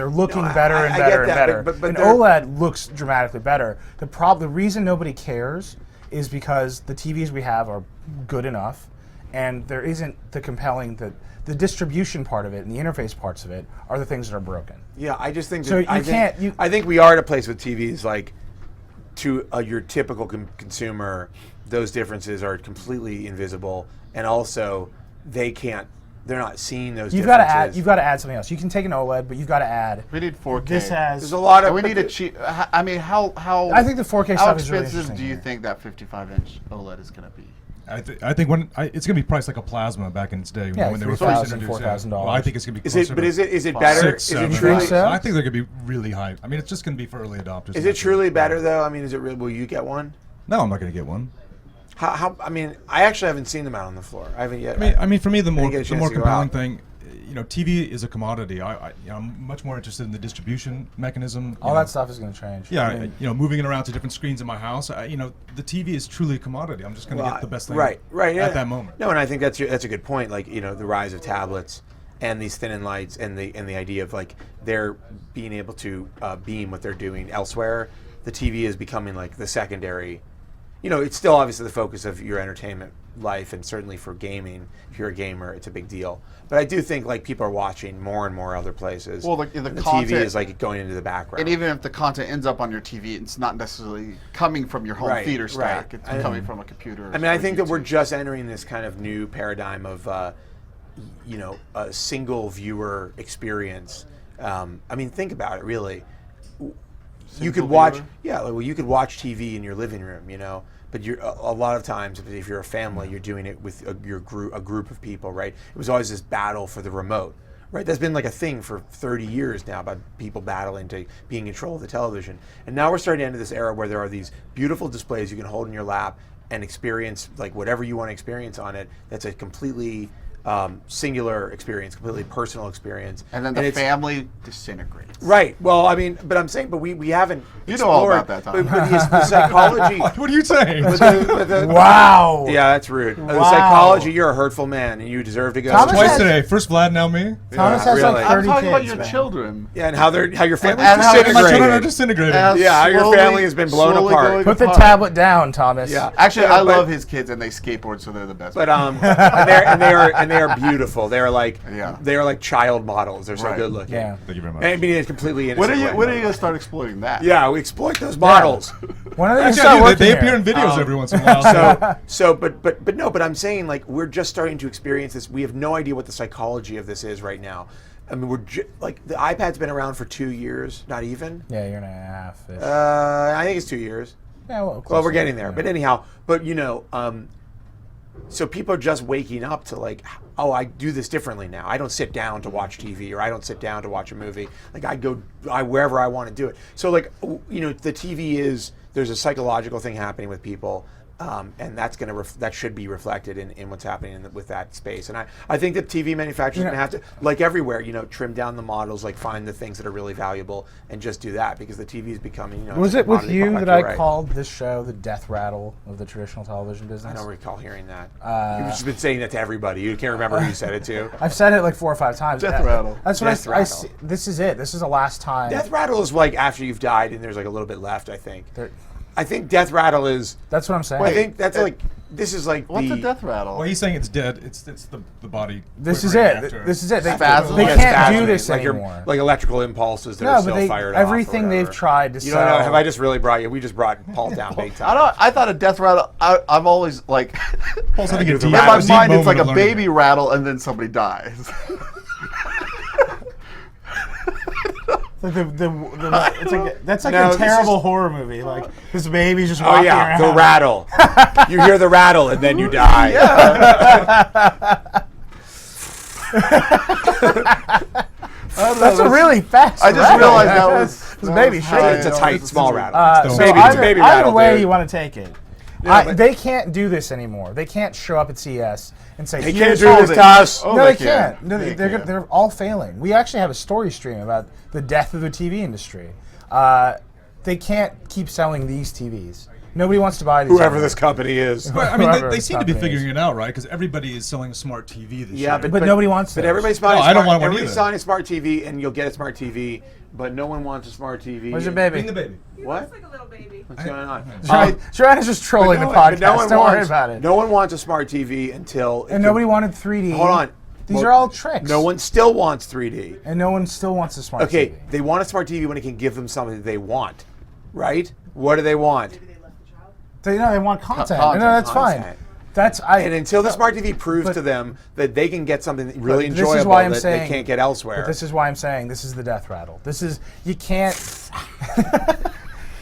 Speaker 3: looking better and better and better.
Speaker 1: But
Speaker 3: and OLED looks dramatically better. The reason nobody cares is because the TVs we have are good enough, and there isn't the compelling the distribution part of it and the interface parts of it are the things that are broken.
Speaker 1: Yeah, I just think
Speaker 3: So
Speaker 1: that I think we are at a place with TVs like to your typical consumer, those differences are completely invisible, and also they're not seeing those differences.
Speaker 3: You've got to add something else. You can take an OLED, but you've got to add.
Speaker 2: We need 4K.
Speaker 3: This has.
Speaker 1: There's a lot of.
Speaker 2: And we need a cheap. I mean, how
Speaker 3: I think the 4K
Speaker 2: how
Speaker 3: stuff is really
Speaker 2: expensive
Speaker 3: interesting
Speaker 2: do you
Speaker 3: here.
Speaker 2: think that 55-inch OLED is going to be?
Speaker 6: I think it's going to be priced like a plasma back in its day
Speaker 3: Yeah,
Speaker 6: when they were
Speaker 3: $3,000,
Speaker 6: first introduced.
Speaker 3: $4,000.
Speaker 6: Well, I think it's going to be.
Speaker 1: Is
Speaker 6: closer
Speaker 1: it? But
Speaker 6: to
Speaker 1: is it better?
Speaker 6: $6,000,
Speaker 1: Is it
Speaker 6: $7,000.
Speaker 1: truly?
Speaker 3: so?
Speaker 6: I think they're going to be really high. I mean, it's just going to be for early adopters.
Speaker 1: Is it truly better though? I mean, is it real? Will you get one?
Speaker 6: No, I'm not going to get one.
Speaker 1: How? I mean, I actually haven't seen them out on the floor. I haven't yet.
Speaker 6: I mean, for me, the
Speaker 1: didn't
Speaker 6: more
Speaker 1: get a chance to go
Speaker 6: compelling
Speaker 1: out.
Speaker 6: thing, TV is a commodity. I'm much more interested in the distribution mechanism.
Speaker 3: All that stuff is going to change.
Speaker 6: Yeah,
Speaker 3: I mean,
Speaker 6: moving it around to different screens in my house. The TV is truly a commodity. I'm just going to get the best thing
Speaker 1: right, yeah.
Speaker 6: at that moment.
Speaker 1: No, and I think that's a good point. Like the rise of tablets and these thin and lights, and the idea of like they're being able to beam what they're doing elsewhere. The TV is becoming like the secondary. It's still obviously the focus of your entertainment life, and certainly for gaming. If you're a gamer, it's a big deal. But I do think like people are watching more and more other places.
Speaker 2: Well, the
Speaker 1: TV
Speaker 2: content-
Speaker 1: is like going into the background.
Speaker 2: And even if the content ends up on your TV, it's not necessarily coming from your home
Speaker 1: Right,
Speaker 2: theater stack.
Speaker 1: right.
Speaker 2: It's coming from a computer.
Speaker 1: I mean, I
Speaker 2: or
Speaker 1: think that we're
Speaker 2: YouTube.
Speaker 1: just entering this kind of new paradigm of, a single viewer experience. I mean, think about it. Really, you
Speaker 2: Single
Speaker 1: could watch.
Speaker 2: viewer?
Speaker 1: Yeah, well, you could watch TV in your living room. But a lot of times, if you're a family, you're doing it with a group of people, right? It was always this battle for the remote, right? That's been like a thing for 30 years now, about people battling to be in control of the television. And now we're starting to enter this era where there are these beautiful displays you can hold in your lap and experience like whatever you want to experience on it. That's a completely singular experience, completely personal experience.
Speaker 2: And then the family disintegrates.
Speaker 1: Right. Well, I mean, but I'm saying, but we haven't.
Speaker 2: You know all
Speaker 1: explored-
Speaker 2: about that, Tom.
Speaker 1: But the psychology.
Speaker 6: What are you saying?
Speaker 3: wow.
Speaker 1: Yeah, that's rude. The
Speaker 3: Wow.
Speaker 1: psychology, you're a hurtful man, and you deserve to go.
Speaker 3: Thomas
Speaker 6: Twice
Speaker 3: has-
Speaker 6: today. First Vlad, now me.
Speaker 3: Thomas
Speaker 1: Yeah,
Speaker 3: has
Speaker 1: really.
Speaker 3: like
Speaker 2: I'm
Speaker 3: 30
Speaker 2: talking
Speaker 3: kids,
Speaker 2: about your
Speaker 3: man.
Speaker 2: children.
Speaker 1: Yeah, and how your family's
Speaker 2: And how
Speaker 6: My children are
Speaker 1: disintegrated.
Speaker 6: disintegrating.
Speaker 1: Yeah, how your
Speaker 2: Slowly-
Speaker 1: family has been blown
Speaker 2: slowly
Speaker 1: apart.
Speaker 2: going
Speaker 3: Put the
Speaker 2: apart.
Speaker 3: tablet down, Thomas.
Speaker 1: Yeah.
Speaker 2: Actually,
Speaker 1: Yeah,
Speaker 2: I
Speaker 1: but-
Speaker 2: love his kids, and they skateboard, so they're the best.
Speaker 1: But and they are beautiful. They are like
Speaker 2: Yeah.
Speaker 1: they are like child models. They're so
Speaker 2: Right.
Speaker 1: good looking.
Speaker 3: Yeah.
Speaker 6: Thank you very much.
Speaker 1: I mean, it's completely innocent.
Speaker 2: when are you
Speaker 1: way.
Speaker 2: going to start exploiting that?
Speaker 1: Yeah, we exploit those models.
Speaker 3: When are they going to
Speaker 6: Actually,
Speaker 3: start
Speaker 6: I do.
Speaker 3: working
Speaker 6: They
Speaker 3: here?
Speaker 6: appear in videos every once in a while.
Speaker 1: But I'm saying like we're just starting to experience this. We have no idea what the psychology of this is right now. I mean, like the iPad's been around for 2 years, not even.
Speaker 3: Yeah, year and a half.
Speaker 1: I think it's 2 years.
Speaker 3: Yeah, well,
Speaker 1: Well, we're
Speaker 3: close
Speaker 1: getting
Speaker 3: enough,
Speaker 1: there.
Speaker 3: yeah.
Speaker 1: But anyhow, so people are just waking up to like, oh, I do this differently now. I don't sit down to watch TV, or I don't sit down to watch a movie. Like I wherever I want to do it. So like, the TV there's a psychological thing happening with people. And that's that should be reflected in what's happening with that space. And I think that TV manufacturers are going to have to, like everywhere, trim down the models, like find the things that are really valuable, and just do that, because the TV is becoming.
Speaker 3: Was
Speaker 1: it's a
Speaker 3: it with
Speaker 1: commodity
Speaker 3: you
Speaker 1: product,
Speaker 3: that I
Speaker 1: you're right.
Speaker 3: called this show the death rattle of the traditional television business?
Speaker 1: I don't recall hearing that. You've just been saying that to everybody. You can't remember who you said it to.
Speaker 3: I've said it like 4 or 5 times.
Speaker 2: Death rattle.
Speaker 3: That's what
Speaker 1: Death
Speaker 3: I
Speaker 1: rattle.
Speaker 3: see. This is it. This is the last time.
Speaker 1: Death rattle is like after you've died and there's like a little bit left, I think.
Speaker 3: There-
Speaker 1: I think death rattle is.
Speaker 3: That's what I'm saying.
Speaker 1: I think that's like. This is like
Speaker 2: What's a death rattle?
Speaker 6: Well, he's saying it's dead. It's the body.
Speaker 3: This is
Speaker 6: quivering
Speaker 3: it.
Speaker 6: after.
Speaker 3: This is it. They,
Speaker 2: Spasm?
Speaker 3: they
Speaker 2: Yeah,
Speaker 3: can't
Speaker 1: spasming,
Speaker 3: do this
Speaker 1: like
Speaker 3: anymore.
Speaker 1: like electrical impulses that are
Speaker 3: No,
Speaker 1: still
Speaker 3: but
Speaker 1: fired off.
Speaker 3: everything
Speaker 1: or
Speaker 3: they've
Speaker 1: whatever.
Speaker 3: tried to
Speaker 1: You
Speaker 3: sell.
Speaker 1: don't know? Have I just really brought you? We just brought Paul down big time.
Speaker 2: I thought a death rattle. I've always like.
Speaker 6: Paul's having a
Speaker 1: In
Speaker 6: deep,
Speaker 2: In my
Speaker 1: rattle.
Speaker 6: deep
Speaker 2: mind, it's
Speaker 6: moment
Speaker 2: like
Speaker 6: of
Speaker 2: a
Speaker 6: learning.
Speaker 2: baby rattle, and then somebody dies.
Speaker 3: Like it's like that's like
Speaker 1: No,
Speaker 3: a
Speaker 1: this
Speaker 3: terrible
Speaker 1: is-
Speaker 3: horror movie. Like this baby's just
Speaker 1: Oh
Speaker 3: walking
Speaker 1: yeah,
Speaker 3: around.
Speaker 1: the rattle. You hear the rattle and then you die.
Speaker 3: That's a really fast.
Speaker 2: I just
Speaker 3: rattle.
Speaker 2: realized that was
Speaker 3: this baby
Speaker 2: was
Speaker 3: shaking.
Speaker 2: high.
Speaker 1: It's a tight, small rattle.
Speaker 3: So
Speaker 1: It's a baby
Speaker 3: either
Speaker 1: rattle,
Speaker 3: way
Speaker 1: dude.
Speaker 3: you want to take it.
Speaker 1: but-
Speaker 3: they can't do this anymore. They can't show up at CES and say,
Speaker 1: They can't
Speaker 3: "Here's
Speaker 1: do
Speaker 3: all
Speaker 1: this
Speaker 3: the-"
Speaker 1: to us.
Speaker 2: Oh,
Speaker 3: No, they
Speaker 2: can.
Speaker 3: can't. No,
Speaker 2: They
Speaker 3: they're
Speaker 2: can.
Speaker 3: they're all failing. We actually have a story stream about the death of the TV industry. They can't keep selling these TVs. Nobody wants to buy these.
Speaker 1: Whoever
Speaker 3: anymore.
Speaker 1: this company is.
Speaker 6: But, I mean,
Speaker 3: Whoever
Speaker 6: they seem to be
Speaker 3: company is.
Speaker 6: figuring it out, right? Because everybody is selling a smart TV this
Speaker 1: Yeah,
Speaker 6: year.
Speaker 3: But nobody wants
Speaker 1: But
Speaker 3: those.
Speaker 1: everybody's buying.
Speaker 6: No,
Speaker 1: a
Speaker 6: I don't
Speaker 1: smart-
Speaker 6: want one
Speaker 1: Everybody's
Speaker 6: either.
Speaker 1: selling a smart TV, and you'll get a smart TV, but no one wants a smart TV.
Speaker 3: Where's your
Speaker 6: Bring
Speaker 3: baby?
Speaker 6: the baby.
Speaker 1: What?
Speaker 7: Looks like a little baby.
Speaker 1: What's going on?
Speaker 3: Joanna's just trolling the
Speaker 1: but
Speaker 3: podcast.
Speaker 1: no one
Speaker 3: Don't
Speaker 1: wants,
Speaker 3: worry about it.
Speaker 1: No one wants a smart TV until.
Speaker 3: And nobody wanted 3D.
Speaker 1: Hold on.
Speaker 3: These
Speaker 1: Well,
Speaker 3: are all tricks.
Speaker 1: No one still wants 3D.
Speaker 3: And no one still wants a smart
Speaker 1: Okay,
Speaker 3: TV.
Speaker 1: they want a smart TV when it can give them something that they want, right? What do they want?
Speaker 3: They want content.
Speaker 2: Content.
Speaker 3: No, that's fine.
Speaker 1: Content.
Speaker 3: And
Speaker 1: until the smart TV proves
Speaker 3: but-
Speaker 1: to them that they can get something really
Speaker 3: But this is
Speaker 1: enjoyable
Speaker 3: why I'm
Speaker 1: that
Speaker 3: saying-
Speaker 1: they can't get elsewhere.
Speaker 3: But this is why I'm saying this is the death rattle. This is you can't.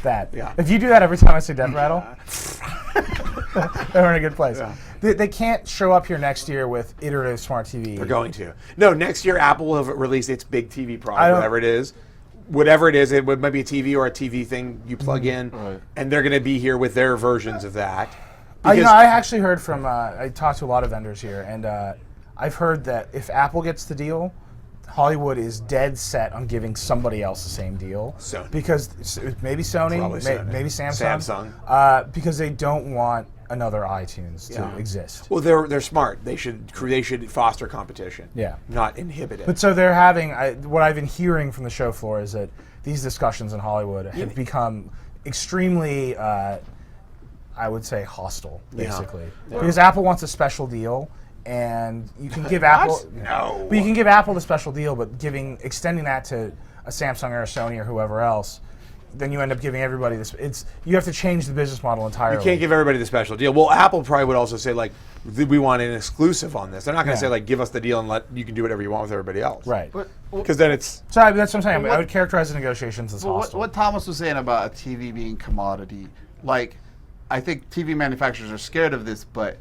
Speaker 3: that.
Speaker 1: Yeah.
Speaker 3: If you do that every time I say death rattle, we're in a good place.
Speaker 1: Yeah.
Speaker 3: They can't show up here next year with iterative smart TV.
Speaker 1: They're going to. No, next year Apple will have released its big TV
Speaker 3: I
Speaker 1: product,
Speaker 3: don't-
Speaker 1: whatever it is. Whatever it is, it might be a TV or a TV thing you plug in,
Speaker 2: Right.
Speaker 1: and they're going to be here with their versions of that.
Speaker 3: I actually heard from I talked to a lot of vendors here, and I've heard that if Apple gets the deal, Hollywood is dead set on giving somebody else the same deal.
Speaker 1: Sony.
Speaker 3: Because maybe Sony,
Speaker 1: Probably Sony.
Speaker 3: maybe Samsung.
Speaker 1: Samsung.
Speaker 3: Because they don't want another iTunes
Speaker 1: Yeah.
Speaker 3: to exist.
Speaker 1: Well, they're smart. They should foster competition.
Speaker 3: Yeah.
Speaker 1: Not inhibit it.
Speaker 3: But so they're having, what I've been hearing from the show floor is that these discussions in Hollywood have become extremely, I would say, hostile, basically.
Speaker 1: Yeah.
Speaker 3: Because Apple wants a special deal, and you can give Apple,
Speaker 1: No.
Speaker 3: but you can give Apple the special deal, but extending that to a Samsung or a Sony or whoever else, then you end up giving everybody this. You have to change the business model entirely.
Speaker 1: You can't give everybody the special deal. Well, Apple probably would also say, like, we want an exclusive on this. They're not going to
Speaker 3: Yeah.
Speaker 1: say, like, give us the deal and you can do whatever you want with everybody else.
Speaker 3: Right.
Speaker 1: Because then it's.
Speaker 3: So that's what I'm saying.
Speaker 2: Well,
Speaker 3: I would characterize the negotiations as
Speaker 2: Well,
Speaker 3: hostile.
Speaker 2: what Thomas was saying about a TV being commodity, like, I think TV manufacturers are scared of this, but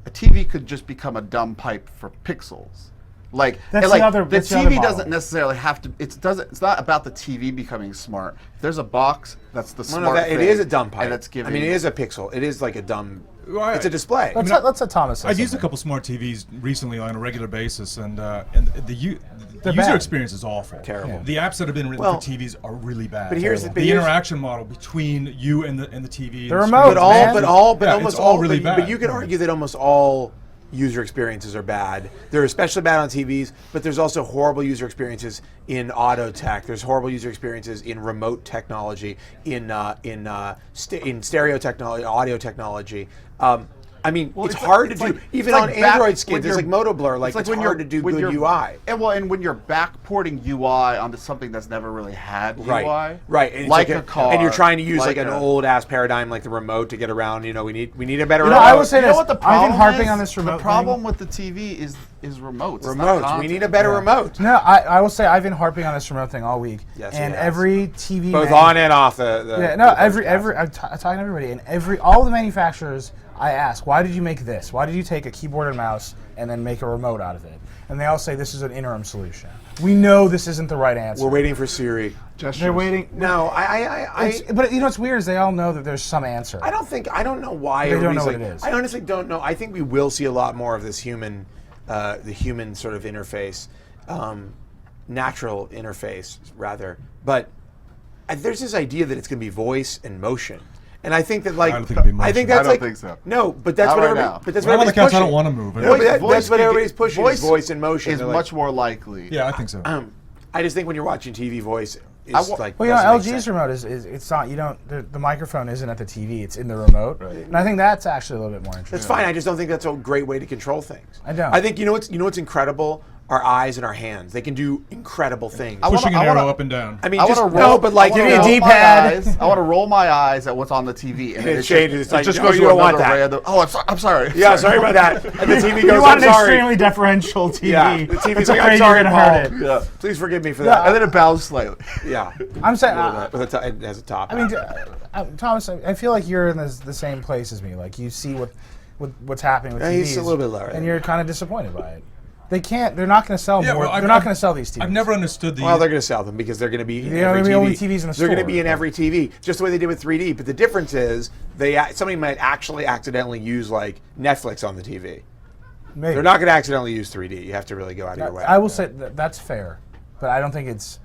Speaker 2: a TV could just become a dumb pipe for pixels. Like,
Speaker 3: That's
Speaker 2: and, like,
Speaker 3: the other-
Speaker 2: the
Speaker 3: that's the other
Speaker 2: TV
Speaker 3: model.
Speaker 2: doesn't necessarily have to. It's not about the TV becoming smart. If there's a box, that's the
Speaker 1: Well,
Speaker 2: smart
Speaker 1: no,
Speaker 2: thing.
Speaker 1: it is a dumb pipe.
Speaker 2: And it's giving.
Speaker 1: I mean, it is a pixel. It is like a dumb.
Speaker 6: Right.
Speaker 1: It's a display.
Speaker 3: Let's let Thomas say
Speaker 6: I've used a
Speaker 3: something.
Speaker 6: couple smart TVs recently on a regular basis, and the user
Speaker 3: bad.
Speaker 6: experience is awful.
Speaker 1: Terrible.
Speaker 6: The apps that have been written
Speaker 1: Well,
Speaker 6: for TVs are really bad.
Speaker 1: but here's
Speaker 6: Terrible.
Speaker 1: the-
Speaker 6: the
Speaker 1: here's-
Speaker 6: interaction model between you and the TV.
Speaker 3: The
Speaker 6: and
Speaker 3: remote,
Speaker 1: But all,
Speaker 3: man.
Speaker 1: but all, but
Speaker 6: Yeah,
Speaker 1: almost
Speaker 6: it's all
Speaker 1: all,
Speaker 6: really
Speaker 1: but,
Speaker 6: bad.
Speaker 1: you could argue that almost all user experiences are bad. They're especially bad on TVs, but there's also horrible user experiences in auto tech. There's horrible user experiences in remote technology, in stereo technology, audio technology. I mean,
Speaker 2: Well,
Speaker 1: it's hard to
Speaker 2: it's
Speaker 1: do.
Speaker 2: like-
Speaker 1: Even
Speaker 2: it's
Speaker 1: on
Speaker 2: like back-
Speaker 1: Android
Speaker 2: when
Speaker 1: skins, it's
Speaker 2: you're-
Speaker 1: like Moto Blur. Like, it's
Speaker 2: when
Speaker 1: hard to do
Speaker 2: when
Speaker 1: good
Speaker 2: you're-
Speaker 1: UI.
Speaker 2: And when you're backporting UI onto something that's never really had
Speaker 1: Right,
Speaker 2: UI,
Speaker 1: right, and it's
Speaker 2: like
Speaker 1: like
Speaker 2: a car,
Speaker 1: and you're trying to use
Speaker 2: like
Speaker 1: like an
Speaker 2: a-
Speaker 1: old ass paradigm like the remote to get around. You know, we need a better.
Speaker 3: You know,
Speaker 1: remote.
Speaker 3: I would say
Speaker 2: You know
Speaker 3: this.
Speaker 2: what the
Speaker 3: I've
Speaker 2: problem
Speaker 3: been harping
Speaker 2: is?
Speaker 3: on this remote
Speaker 2: The problem
Speaker 3: thing.
Speaker 2: with the TV is remotes. It's not
Speaker 1: remote. We
Speaker 2: content.
Speaker 1: need a better remote.
Speaker 3: No, I will say I've been harping on this remote thing all week.
Speaker 1: Yes,
Speaker 3: and
Speaker 1: he has.
Speaker 3: every TV
Speaker 1: Both
Speaker 3: manu-
Speaker 1: on and off the
Speaker 3: Yeah, no,
Speaker 1: the
Speaker 3: every
Speaker 1: Vergecast.
Speaker 3: I'm talking to everybody, and all the manufacturers I ask, why did you make this? Why did you take a keyboard and mouse and then make a remote out of it? And they all say this is an interim solution. We know this isn't the right answer.
Speaker 1: We're waiting for Siri.
Speaker 3: They're waiting.
Speaker 1: No,
Speaker 3: But you know what's weird is they all know that there's some answer.
Speaker 1: I don't know why.
Speaker 3: They don't
Speaker 1: everybody's
Speaker 3: know what
Speaker 1: like-
Speaker 3: it is.
Speaker 1: I honestly don't know. I think we will see a lot more of this human, the human sort of interface, natural interface rather. But there's this idea that it's going to be voice and motion. And I think that like
Speaker 6: I don't think it'll be
Speaker 1: I think
Speaker 6: motion.
Speaker 1: that's
Speaker 2: I don't
Speaker 1: like
Speaker 2: think so.
Speaker 1: No, but that's
Speaker 2: Not
Speaker 1: what
Speaker 2: right
Speaker 1: everybody.
Speaker 2: now.
Speaker 1: But that's
Speaker 6: When
Speaker 1: what
Speaker 6: I'm on the
Speaker 1: everybody's
Speaker 6: couch, I
Speaker 1: pushing.
Speaker 6: don't want to move.
Speaker 1: No, but
Speaker 2: Voice
Speaker 1: that's what
Speaker 2: beca-
Speaker 1: everybody's pushing. Is voice and motion.
Speaker 2: is
Speaker 1: They're
Speaker 2: much
Speaker 1: like,
Speaker 2: more likely.
Speaker 6: Yeah, I think so.
Speaker 1: I just think when you're watching TV, voice is
Speaker 2: I wa-
Speaker 1: like.
Speaker 3: Well, you know,
Speaker 1: doesn't make
Speaker 3: LG's
Speaker 1: sense.
Speaker 3: remote is it's not. You don't. The microphone isn't at the TV. It's in the remote. And I think that's actually a little bit more interesting.
Speaker 1: That's fine. I just don't think that's a great way to control things.
Speaker 3: I don't.
Speaker 1: I think you know what's incredible. Our eyes and our hands. They can do incredible things.
Speaker 6: Pushing
Speaker 2: I
Speaker 6: an arrow
Speaker 2: wanna-
Speaker 6: up and down.
Speaker 1: I mean,
Speaker 2: I
Speaker 1: just
Speaker 2: want to
Speaker 1: no,
Speaker 2: roll.
Speaker 1: but like
Speaker 2: I wanna
Speaker 1: you know,
Speaker 2: roll my
Speaker 3: D-pad.
Speaker 2: eyes- I want to roll my eyes at what's on the TV, and
Speaker 1: it
Speaker 2: just-
Speaker 1: changes. It's like,
Speaker 2: just
Speaker 1: no,
Speaker 2: goes
Speaker 1: you
Speaker 2: to
Speaker 1: don't want
Speaker 2: another
Speaker 1: that.
Speaker 2: random. Oh, I'm sorry.
Speaker 1: Yeah, sorry about that. And the TV
Speaker 3: You
Speaker 1: goes,
Speaker 3: want
Speaker 1: I'm
Speaker 3: an
Speaker 1: sorry.
Speaker 3: extremely deferential TV.
Speaker 1: Yeah, the TV's
Speaker 3: It's
Speaker 1: like, I'm
Speaker 3: afraid
Speaker 1: sorry,
Speaker 3: you're gonna
Speaker 1: Paul.
Speaker 3: hurt it.
Speaker 2: Yeah.
Speaker 1: Please forgive me for
Speaker 3: Yeah,
Speaker 1: that.
Speaker 2: And then it bows slightly.
Speaker 1: Yeah,
Speaker 3: I'm saying.
Speaker 1: it has a top.
Speaker 3: I mean, Thomas, I feel like you're in the same place as me. Like you see what's happening with
Speaker 1: Yeah,
Speaker 3: TVs,
Speaker 1: he's a little bit lower
Speaker 3: and
Speaker 1: than
Speaker 3: you're kind of disappointed by it. They can't. They're not going to sell
Speaker 6: Yeah,
Speaker 3: more.
Speaker 6: well,
Speaker 3: They're not going to sell these TVs.
Speaker 6: I've never understood the.
Speaker 1: Well, they're going to sell them because they're going to be in
Speaker 3: They're
Speaker 1: every
Speaker 3: gonna be
Speaker 1: TV.
Speaker 3: only TVs in the
Speaker 1: They're going to
Speaker 3: store.
Speaker 1: be in every TV, just the way they did with 3D. But the difference is, somebody might actually accidentally use like Netflix on the TV.
Speaker 3: Maybe.
Speaker 1: They're not going to accidentally use 3D. You have to really go out of your way.
Speaker 3: I will say that's fair, but I don't think it's.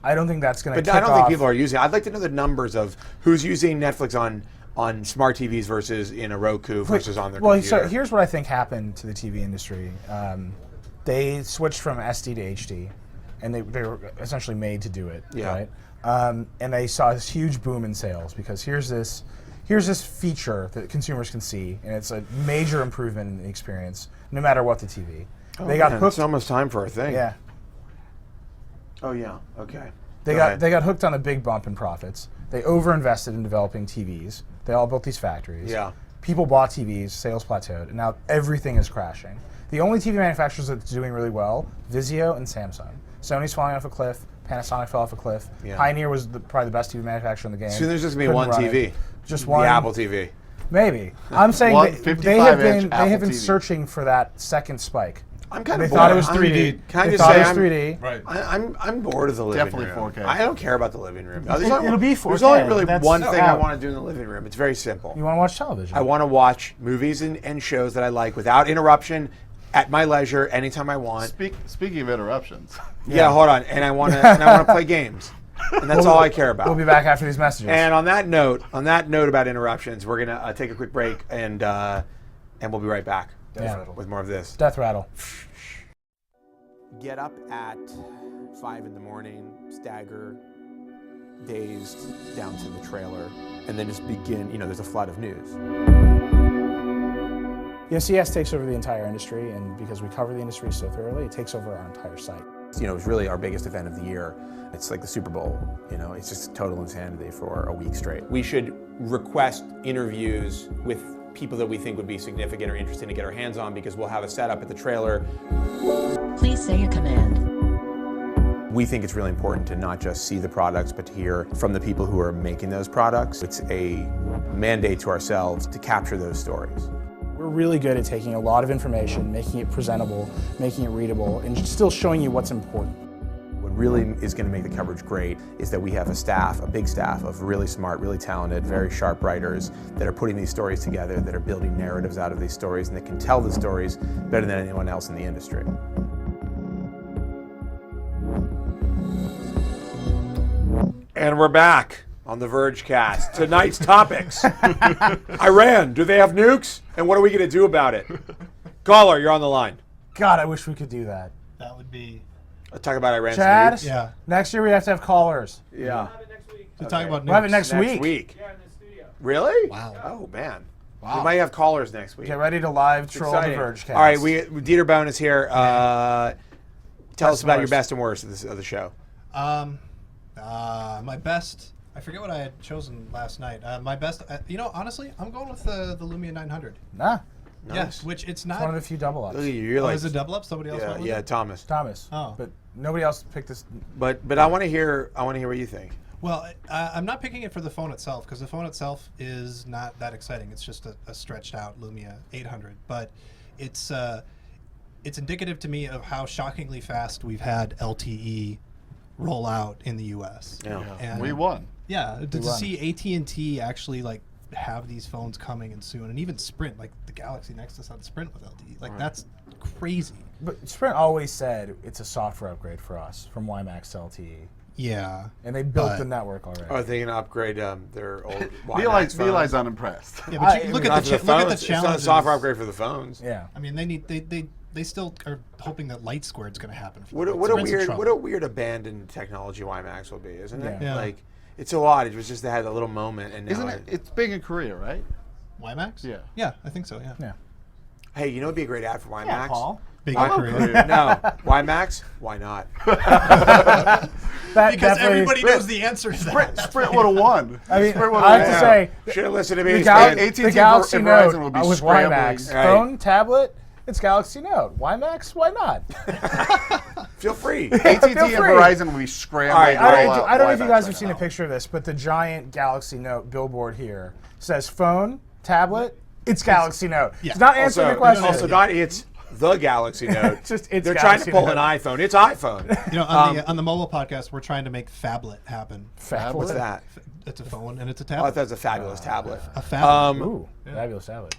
Speaker 3: I don't think that's going to.
Speaker 1: But I don't think people are using it. I'd like to know the numbers of who's using Netflix on smart TVs versus in a Roku versus on their computer.
Speaker 3: So here's what I think happened to the TV industry. They switched from SD to HD, and they were essentially made to do it.
Speaker 1: Yeah.
Speaker 3: Right. And they saw this huge boom in sales because here's this feature that consumers can see, and it's a major improvement in the experience, no matter what the TV. They got hooked.
Speaker 1: It's almost time for a thing.
Speaker 3: Yeah.
Speaker 1: Oh yeah. Okay.
Speaker 3: They got hooked on a big bump in profits. They overinvested in developing TVs. They all built these factories.
Speaker 1: Yeah.
Speaker 3: People bought TVs, sales plateaued, and now everything is crashing. The only TV manufacturers that's doing really well, Vizio and Samsung. Sony's falling off a cliff. Panasonic fell off a cliff.
Speaker 1: Yeah.
Speaker 3: Pioneer was probably the best TV manufacturer in the game.
Speaker 1: Soon there's just going to be
Speaker 3: Couldn't
Speaker 1: one
Speaker 3: run
Speaker 1: TV.
Speaker 3: it. Just one.
Speaker 1: The Apple TV.
Speaker 3: Maybe. I'm saying
Speaker 2: One
Speaker 3: they have
Speaker 2: 55-inch
Speaker 3: been
Speaker 2: Apple TV.
Speaker 3: searching for that second spike.
Speaker 1: I'm kind
Speaker 3: They
Speaker 1: of
Speaker 3: thought
Speaker 1: bored.
Speaker 3: it was 3D.
Speaker 1: Can I
Speaker 3: They
Speaker 1: just
Speaker 3: thought
Speaker 1: say
Speaker 3: it was
Speaker 1: I'm
Speaker 3: 3D.
Speaker 6: Right.
Speaker 1: I'm bored of the living
Speaker 2: Definitely
Speaker 1: room.
Speaker 2: 4K.
Speaker 1: I don't care about the living room.
Speaker 3: It'll be 4K.
Speaker 1: There's only really
Speaker 3: That's
Speaker 1: one thing I
Speaker 3: out.
Speaker 1: want to do in the living room. It's very simple.
Speaker 3: You want to watch television.
Speaker 1: I want to watch movies and shows that I like without interruption, at my leisure, anytime I want.
Speaker 2: Speaking of interruptions,
Speaker 1: Yeah, hold on. And I want to play games. And that's all I care about.
Speaker 3: We'll be back after these messages.
Speaker 1: And on that note about interruptions, we're gonna take a quick break and we'll be right back with more of this.
Speaker 3: Death rattle.
Speaker 1: Get up at 5 in the morning, stagger, dazed down to the trailer, and then just begin. There's a flood of news.
Speaker 3: CES takes over the entire industry, and because we cover the industry so thoroughly, it takes over our entire site.
Speaker 1: It's really our biggest event of the year. It's like the Super Bowl. It's just total insanity for a week straight. We should request interviews with people that we think would be significant or interesting to get our hands on because we'll have a setup at the trailer.
Speaker 7: Please say a command.
Speaker 1: We think it's really important to not just see the products, but to hear from the people who are making those products. It's a mandate to ourselves to capture those stories.
Speaker 3: We're really good at taking a lot of information, making it presentable, making it readable, and still showing you what's important.
Speaker 1: What really is going to make the coverage great is that we have a big staff of really smart, really talented, very sharp writers that are putting these stories together, that are building narratives out of these stories, and that can tell the stories better than anyone else in the industry. And we're back on the Vergecast. Tonight's topics. Iran, do they have nukes? And what are we going to do about it? Caller, you're on the line.
Speaker 3: God, I wish we could do that.
Speaker 5: That would be
Speaker 1: Let's talk about Iran's
Speaker 3: Chad,
Speaker 1: nukes.
Speaker 5: Yeah.
Speaker 3: next year we have to have callers.
Speaker 1: Yeah.
Speaker 5: to talk about
Speaker 3: We'll have it
Speaker 5: nukes.
Speaker 3: next week.
Speaker 1: Yeah, in the studio. Really?
Speaker 5: Wow.
Speaker 1: Oh, man.
Speaker 3: Wow.
Speaker 1: We might have callers next week.
Speaker 3: Get ready to live troll the
Speaker 1: Exciting.
Speaker 3: Vergecast.
Speaker 1: All right, Dieter Bone is here. Tell us about your best and worst of the show.
Speaker 8: My best. I forget what I had chosen last night. My best. Honestly, I'm going with the Lumia 900.
Speaker 3: Nah,
Speaker 1: Nice.
Speaker 8: Yes, which it's not.
Speaker 3: it's one of the few double ups.
Speaker 1: Look at you. You're
Speaker 8: Oh,
Speaker 1: like,
Speaker 8: is it double up? Somebody else went with
Speaker 1: yeah,
Speaker 8: it?
Speaker 1: Thomas.
Speaker 3: Thomas.
Speaker 8: Oh.
Speaker 3: But nobody else picked this.
Speaker 1: But I want to hear what you think.
Speaker 8: Well, I'm not picking it for the phone itself because the phone itself is not that exciting. It's just a stretched out Lumia 800, but it's indicative to me of how shockingly fast we've had LTE roll out in the U.S.
Speaker 1: Yeah.
Speaker 8: And
Speaker 2: we won.
Speaker 8: Yeah, to
Speaker 3: won.
Speaker 8: see AT&T actually have these phones coming in soon, and even Sprint, like the Galaxy Nexus on Sprint with LTE, that's crazy.
Speaker 3: But Sprint always said it's a software upgrade for us from WiMAX to LTE,
Speaker 8: Yeah,
Speaker 3: and they built
Speaker 8: But-
Speaker 3: the network already.
Speaker 1: Are they going to upgrade their old
Speaker 2: Eli's
Speaker 1: phones?
Speaker 2: unimpressed.
Speaker 8: yeah, but
Speaker 3: I
Speaker 8: look
Speaker 3: mean,
Speaker 8: at
Speaker 1: Not
Speaker 8: the
Speaker 1: for
Speaker 8: look at the
Speaker 1: phones. It's not a
Speaker 8: challenges.
Speaker 1: software upgrade for the phones.
Speaker 3: Yeah.
Speaker 8: I mean, they still are hoping that Light Squared's going to happen. For
Speaker 1: What
Speaker 8: them.
Speaker 1: a
Speaker 8: Sprint's in
Speaker 1: weird
Speaker 8: trouble.
Speaker 1: abandoned technology WiMAX will be, isn't it?
Speaker 8: Yeah.
Speaker 1: Like it's so odd. It was just they had a little moment, and now
Speaker 2: Isn't it? It's big in Korea, right?
Speaker 8: WiMAX?
Speaker 2: Yeah.
Speaker 8: Yeah, I think so. Yeah.
Speaker 3: Yeah.
Speaker 1: Hey, you know, it'd be a great ad for WiMAX.
Speaker 3: Yeah, Paul.
Speaker 8: Big
Speaker 1: Why-
Speaker 8: in Korea.
Speaker 1: No, WiMAX? Why not?
Speaker 3: That
Speaker 8: Because
Speaker 3: definitely-
Speaker 8: everybody knows the answer to that.
Speaker 2: Sprint would have won.
Speaker 3: I mean,
Speaker 2: Sprint would've
Speaker 3: I have to
Speaker 2: won.
Speaker 3: say,
Speaker 1: Should have listened to
Speaker 3: the,
Speaker 1: me.
Speaker 3: Gal-
Speaker 1: Stan.
Speaker 2: AT&T
Speaker 3: the Galaxy
Speaker 2: and
Speaker 3: Note
Speaker 2: Verizon would be
Speaker 3: with
Speaker 2: scrambling.
Speaker 3: WiMAX.
Speaker 1: Right.
Speaker 3: Phone, tablet, it's Galaxy Note. WiMAX, why not?
Speaker 1: Feel free.
Speaker 2: AT&T and
Speaker 3: Feel free.
Speaker 2: Verizon would be scrambling.
Speaker 1: All right,
Speaker 2: to roll out
Speaker 3: I don't know if you
Speaker 2: WiMAX
Speaker 3: guys
Speaker 2: right
Speaker 3: have seen
Speaker 2: now.
Speaker 3: a picture of this, but the giant Galaxy Note billboard here says phone, tablet, it's Galaxy Note.
Speaker 8: Yeah.
Speaker 3: It's not answering the question.
Speaker 1: Also, not it's the Galaxy Note.
Speaker 3: It's
Speaker 1: They're trying to
Speaker 3: Galaxy
Speaker 1: pull
Speaker 3: Note.
Speaker 1: an iPhone. It's iPhone.
Speaker 8: On the mobile podcast, we're trying to make Phablet happen.
Speaker 1: What's that?
Speaker 8: It's a phone and it's a
Speaker 1: Oh, I
Speaker 8: tablet.
Speaker 1: thought it was a fabulous tablet.
Speaker 8: A Phablet.
Speaker 3: Ooh, fabulous salad.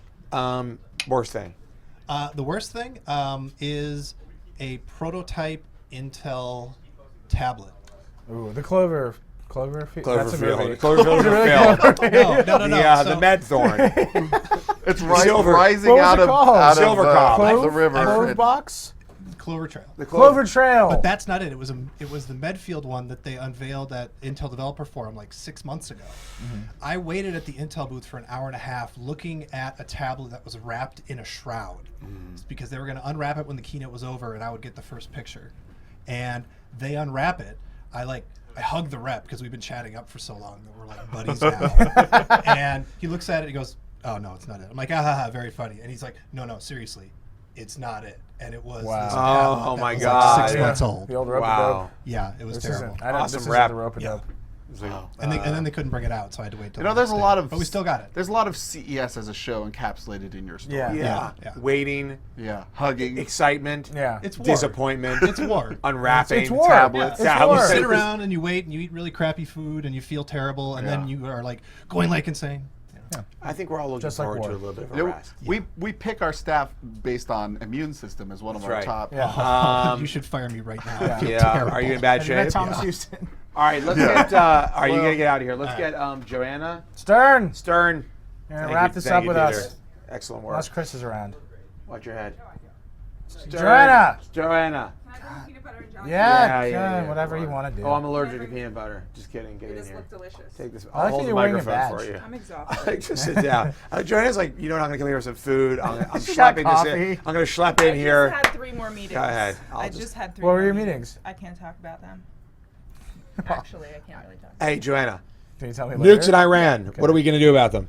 Speaker 1: Worst thing.
Speaker 8: The worst thing is a prototype Intel tablet.
Speaker 3: Ooh, the Cloverfield. That's a movie.
Speaker 1: Cloverfield failed.
Speaker 8: No.
Speaker 1: The Medthorn.
Speaker 2: It's
Speaker 1: Silver.
Speaker 2: rising
Speaker 3: What was
Speaker 2: out
Speaker 3: it
Speaker 2: of
Speaker 3: called?
Speaker 1: Silver Cob.
Speaker 2: the river.
Speaker 3: Clove box?
Speaker 8: Clover Trail.
Speaker 3: Clover Trail.
Speaker 8: But that's not it. It was the Medfield one that they unveiled at Intel Developer Forum like 6 months ago. I waited at the Intel booth for an hour and a half looking at a tablet that was wrapped in a shroud. It's because they were going to unwrap it when the keynote was over and I would get the first picture. And they unwrap it. I hug the rep because we've been chatting up for so long that we're like buddies now. And he looks at it and he goes, "Oh no, it's not it." I'm like, "Ah, ha, ha, very funny." And he's like, "No, seriously, it's not it." And it was
Speaker 3: Wow.
Speaker 8: this tablet
Speaker 1: Oh
Speaker 8: that
Speaker 1: my
Speaker 8: was
Speaker 1: God.
Speaker 8: like 6
Speaker 1: Yeah.
Speaker 8: months old.
Speaker 3: The old rope
Speaker 1: Wow.
Speaker 8: Yeah, it was
Speaker 3: This
Speaker 8: terrible.
Speaker 3: isn't. I don't,
Speaker 1: Awesome
Speaker 3: this
Speaker 1: rap.
Speaker 3: isn't the rope
Speaker 8: Yeah.
Speaker 3: dope.
Speaker 8: And then they couldn't bring it out, so I had to wait till
Speaker 2: You know,
Speaker 8: the
Speaker 2: there's a
Speaker 8: next
Speaker 2: lot
Speaker 8: day.
Speaker 2: of.
Speaker 8: But we still got it.
Speaker 2: There's a lot of CES as a show encapsulated in your story.
Speaker 3: Yeah.
Speaker 1: Yeah.
Speaker 8: Yeah.
Speaker 1: Waiting,
Speaker 2: Yeah. Hugging.
Speaker 1: excitement,
Speaker 3: Yeah.
Speaker 8: It's war.
Speaker 1: disappointment,
Speaker 8: It's war.
Speaker 1: unwrapping,
Speaker 3: It's war.
Speaker 2: tablets.
Speaker 3: It's
Speaker 1: Tablets.
Speaker 3: war.
Speaker 8: You sit around and you wait and you eat really crappy food and you feel terrible and then you are like going like insane.
Speaker 1: I think we're all looking
Speaker 3: Just like
Speaker 1: forward to
Speaker 3: war.
Speaker 1: a little bit of
Speaker 2: You
Speaker 1: a
Speaker 2: know,
Speaker 1: rest.
Speaker 2: we pick our staff based on immune system as one of
Speaker 1: That's
Speaker 2: our
Speaker 1: right.
Speaker 2: top.
Speaker 3: Yeah.
Speaker 8: You should fire me right now.
Speaker 3: Yeah.
Speaker 8: I feel
Speaker 1: Yeah.
Speaker 8: terrible.
Speaker 1: Are you in bad
Speaker 3: Have you met
Speaker 1: shape?
Speaker 3: Thomas Houston?
Speaker 1: All right, let's get. Are you gonna get out of here? Let's get Joanna
Speaker 3: Stern.
Speaker 1: Stern.
Speaker 3: You're gonna
Speaker 1: Thank
Speaker 3: wrap
Speaker 1: you-
Speaker 3: this
Speaker 1: thank
Speaker 3: up
Speaker 1: you,
Speaker 3: with
Speaker 1: Peter.
Speaker 3: us.
Speaker 1: Excellent
Speaker 3: Unless
Speaker 1: work.
Speaker 3: Chris is around.
Speaker 1: Watch your head.
Speaker 3: Joanna.
Speaker 1: Joanna.
Speaker 3: Yeah,
Speaker 1: yeah.
Speaker 3: whatever you want to do.
Speaker 1: Oh, I'm allergic to peanut butter. Just kidding. Get in
Speaker 9: This
Speaker 1: here.
Speaker 9: look delicious.
Speaker 1: Take this.
Speaker 3: I
Speaker 1: I'll
Speaker 3: like
Speaker 1: hold
Speaker 3: that
Speaker 1: the
Speaker 3: you're wearing a
Speaker 1: microphone
Speaker 3: badge.
Speaker 1: for you.
Speaker 9: I'm exhausted.
Speaker 1: Just sit down. Joanna's like, you know what? I'm gonna come here with some food. I'm
Speaker 3: She got
Speaker 1: schlepping this in.
Speaker 3: coffee.
Speaker 1: I'm gonna schlep in here.
Speaker 9: I just had 3 more meetings.
Speaker 1: Go ahead.
Speaker 9: I just had 3
Speaker 3: What
Speaker 9: more
Speaker 3: were your meetings?
Speaker 9: I can't talk about them. Actually, I can't really talk.
Speaker 1: Hey, Joanna.
Speaker 3: Can you tell me later?
Speaker 1: Nukes in Iran. What are we gonna do about them?